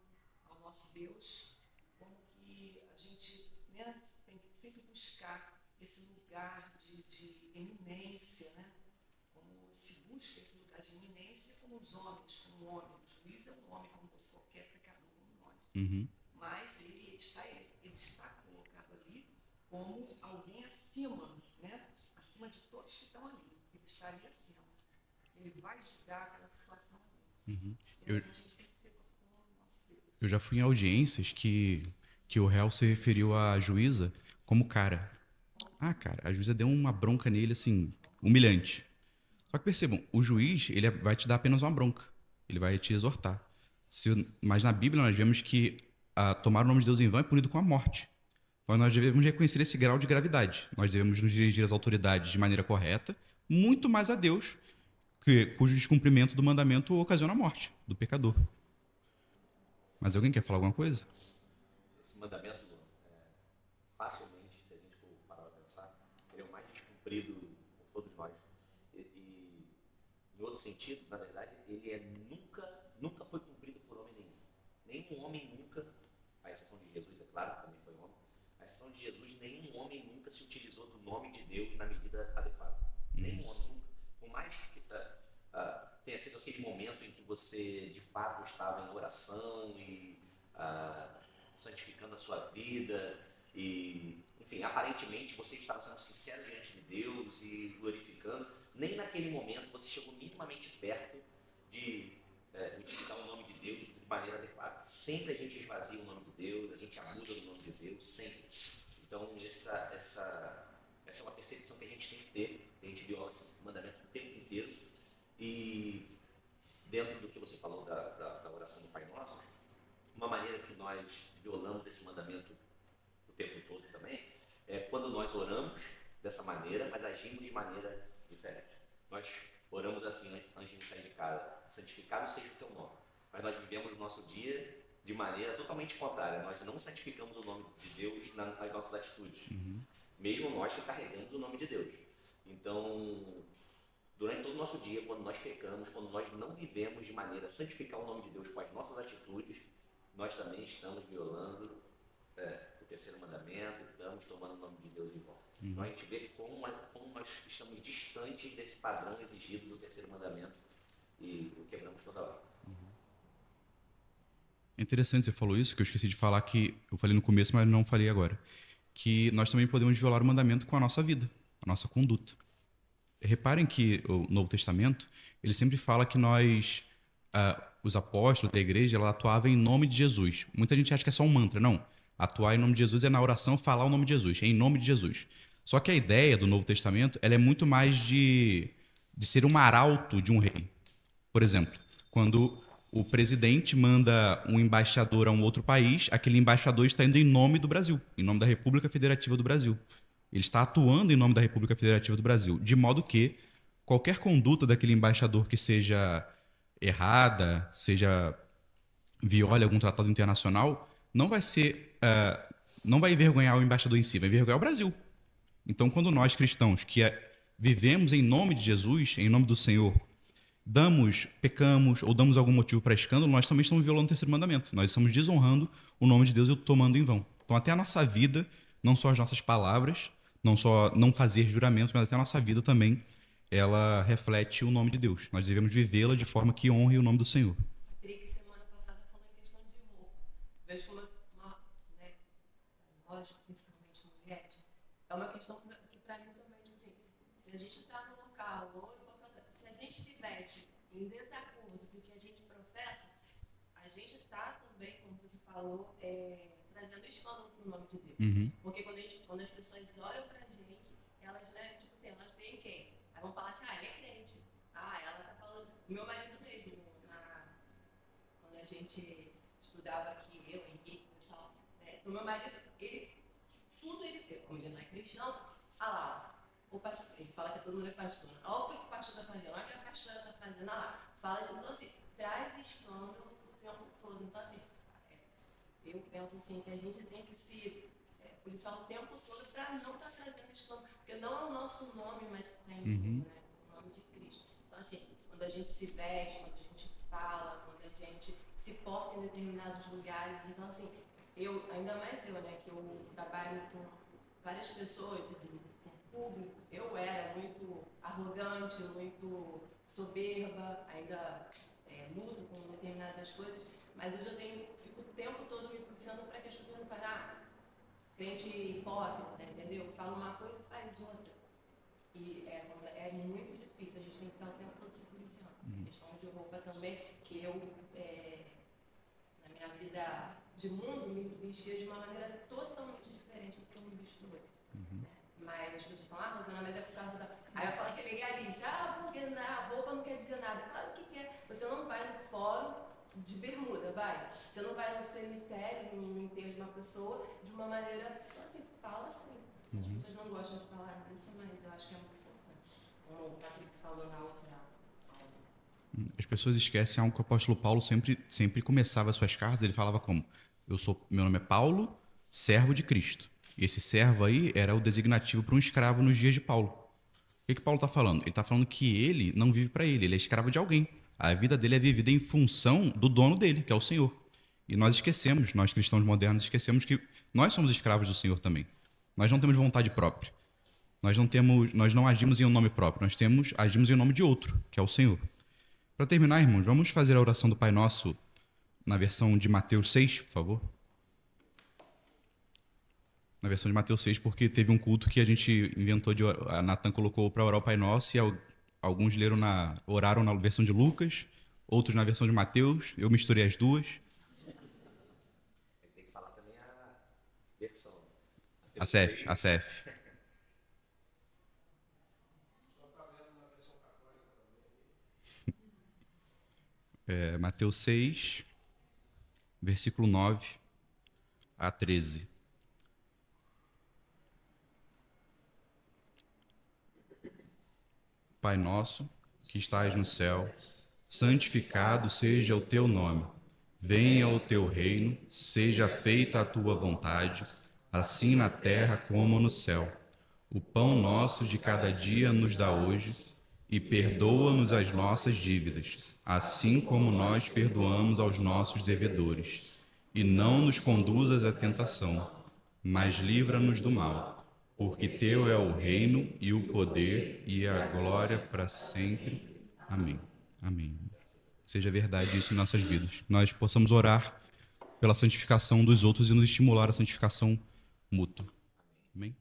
ao nosso Deus, como que a gente, né, tem que sempre buscar esse lugar de eminência, né? Como se busca esse lugar de eminência como os homens, como um homem. O juiz é um homem como qualquer pecador, como um homem. Mas ele está colocado ali como alguém acima, né? Acima de todos que estão ali. Ele está ali acima. Ele vai julgar aquela situação ali. A gente tem que ser como o nosso Deus. Eu já fui em audiências que o réu se referiu à juíza como cara. Cara, a juíza deu uma bronca nele, assim, humilhante. Só que percebam, o juiz, ele vai te dar apenas uma bronca. Ele vai te exortar. Mas na Bíblia nós vemos que tomar o nome de Deus em vão é punido com a morte. Então nós devemos reconhecer esse grau de gravidade. Nós devemos nos dirigir às autoridades de maneira correta, muito mais a Deus, cujo descumprimento do mandamento ocasiona a morte do pecador. Mas alguém quer falar alguma coisa? Esse mandamento, facilmente, se a gente for parar para pensar, ele é o mais descumprido por todos nós. E em outro sentido, na verdade, ele nunca foi cumprido por homem nenhum. Nenhum homem nunca, à exceção de Jesus, é claro, que também foi homem, à exceção de Jesus, nenhum homem nunca se utilizou do nome de Deus na medida adequada. Nenhum homem nunca. Por mais que tenha sido aquele momento em que você, de fato, estava em oração e santificando a sua vida e, enfim, aparentemente você estava sendo sincero diante de Deus e glorificando, nem naquele momento você chegou minimamente perto de utilizar o nome de Deus de maneira adequada. Sempre a gente esvazia o nome de Deus, a gente abusa do nome de Deus, sempre. Então, essa é uma percepção que a gente tem que ter, a gente viola esse mandamento o tempo inteiro. E dentro do que você falou da oração do Pai Nosso, uma maneira que nós violamos esse mandamento o tempo todo também é quando nós oramos dessa maneira, mas agimos de maneira diferente. Nós oramos assim antes de sair de casa: santificado seja o teu nome. Mas nós vivemos o nosso dia de maneira totalmente contrária. Nós não santificamos o nome de Deus nas nossas atitudes, mesmo nós que carregamos o nome de Deus. Então, durante todo o nosso dia, quando nós pecamos, quando nós não vivemos de maneira a santificar o nome de Deus com as nossas atitudes, nós também estamos violando o terceiro mandamento, estamos tomando o nome de Deus em vão. Então a gente vê como nós estamos distantes desse padrão exigido do terceiro mandamento e o quebramos toda hora. É interessante você falou isso, que eu esqueci de falar, que eu falei no começo, mas não falei agora, que nós também podemos violar o mandamento com a nossa vida, a nossa conduta. Reparem que o Novo Testamento, ele sempre fala que nós, os apóstolos da igreja, ela atuava em nome de Jesus. Muita gente acha que é só um mantra. Não. Atuar em nome de Jesus é na oração falar o nome de Jesus, é em nome de Jesus. Só que a ideia do Novo Testamento, ela é muito mais de ser um arauto de um rei. Por exemplo, quando o presidente manda um embaixador a um outro país, aquele embaixador está indo em nome do Brasil, em nome da República Federativa do Brasil. Ele está atuando em nome da República Federativa do Brasil, de modo que qualquer conduta daquele embaixador que seja errada, viole algum tratado internacional, não vai ser, não vai envergonhar o embaixador em si, vai envergonhar o Brasil. Então, quando nós cristãos que vivemos em nome de Jesus, em nome do Senhor, pecamos ou damos algum motivo para escândalo, nós também estamos violando o terceiro mandamento. Nós estamos desonrando o nome de Deus e o tomando em vão. Então, até a nossa vida, não só as nossas palavras, não só não fazer juramentos, mas até a nossa vida também, ela reflete o nome de Deus. Nós devemos vivê-la de forma que honre o nome do Senhor. Trick semana passada falou em questão de roupa. Vejo como né, lógico, principalmente mulheres, é uma questão que para mim também, tipo assim, se a gente está no local, ou se a gente se veste em desacordo com o que a gente professa, a gente está também, como você falou, trazendo escândalo para o nome de Deus. Uhum. Porque quando as pessoas olham para a gente, elas, né, tipo assim, elas veem quem? Aí vão falar assim, ele é crente. Ela tá falando. O meu marido mesmo, quando a gente estudava aqui, eu, Henrique, o pessoal, o meu marido, como ele não é cristão, o pastor, ele fala que todo mundo é pastor. Olha o que o pastor está fazendo, olha o que a pastora está fazendo, fala de, então assim, traz escândalo o tempo todo. Então assim, eu penso assim, que a gente tem que se policiar o tempo todo para não estar trazendo escândalo, porque não é o nosso nome, mas está em jogo, né? O nome de Cristo. Então assim, quando a gente se veste, quando a gente fala, quando a gente se porta em determinados lugares, então assim, ainda mais eu, né, que eu trabalho com várias pessoas, com público, eu era muito arrogante, muito soberba, ainda luto com determinadas coisas, mas hoje eu fico o tempo todo me policiando para que as pessoas não falem, crente hipócrita, entendeu? Fala uma coisa e faz outra. E é muito difícil, a gente tem que estar o tempo todo se policiando. Questão de roupa também, que eu, na minha vida de mundo, me vestia de uma maneira totalmente diferente do que eu me visto hoje. Mas as pessoas falam, Rosana, mas é por causa da... Aí eu falo que é legalista. Porque a roupa não quer dizer nada. Claro que quer. Você não vai no fórum de bermuda, vai. Você não vai no cemitério, no enterro de uma pessoa, de uma maneira... Então, assim, fala assim. As pessoas não gostam de falar disso, mas eu acho que é muito importante. Como o Patrick falou na outra aula. As pessoas esquecem algo que o apóstolo Paulo sempre começava as suas cartas, ele falava como, meu nome é Paulo, servo de Cristo. E esse servo aí era o designativo para um escravo nos dias de Paulo. O que Paulo está falando? Ele está falando que ele não vive para ele é escravo de alguém. A vida dele é vivida em função do dono dele, que é o Senhor. E nós cristãos modernos, esquecemos que nós somos escravos do Senhor também. Nós não temos vontade própria. Nós não agimos em um nome próprio, agimos em nome de outro, que é o Senhor. Para terminar, irmãos, vamos fazer a oração do Pai Nosso na versão de Mateus 6, por favor. Na versão de Mateus 6, porque teve um culto que a gente inventou, a Natan colocou para orar o Pai Nosso e alguns oraram na versão de Lucas, outros na versão de Mateus, eu misturei as duas. Tem que falar também a versão. A CF. Mateus 6, versículo 9 a 13. Pai nosso, que estás no céu, santificado seja o teu nome. Venha o teu reino, seja feita a tua vontade, assim na terra como no céu. O pão nosso de cada dia nos dá hoje, e perdoa-nos as nossas dívidas, assim como nós perdoamos aos nossos devedores. E não nos conduzas à tentação, mas livra-nos do mal. Porque teu é o reino e o poder e a glória para sempre. Amém. Amém. Seja verdade isso em nossas vidas. Nós possamos orar pela santificação dos outros e nos estimular a santificação mútua. Amém.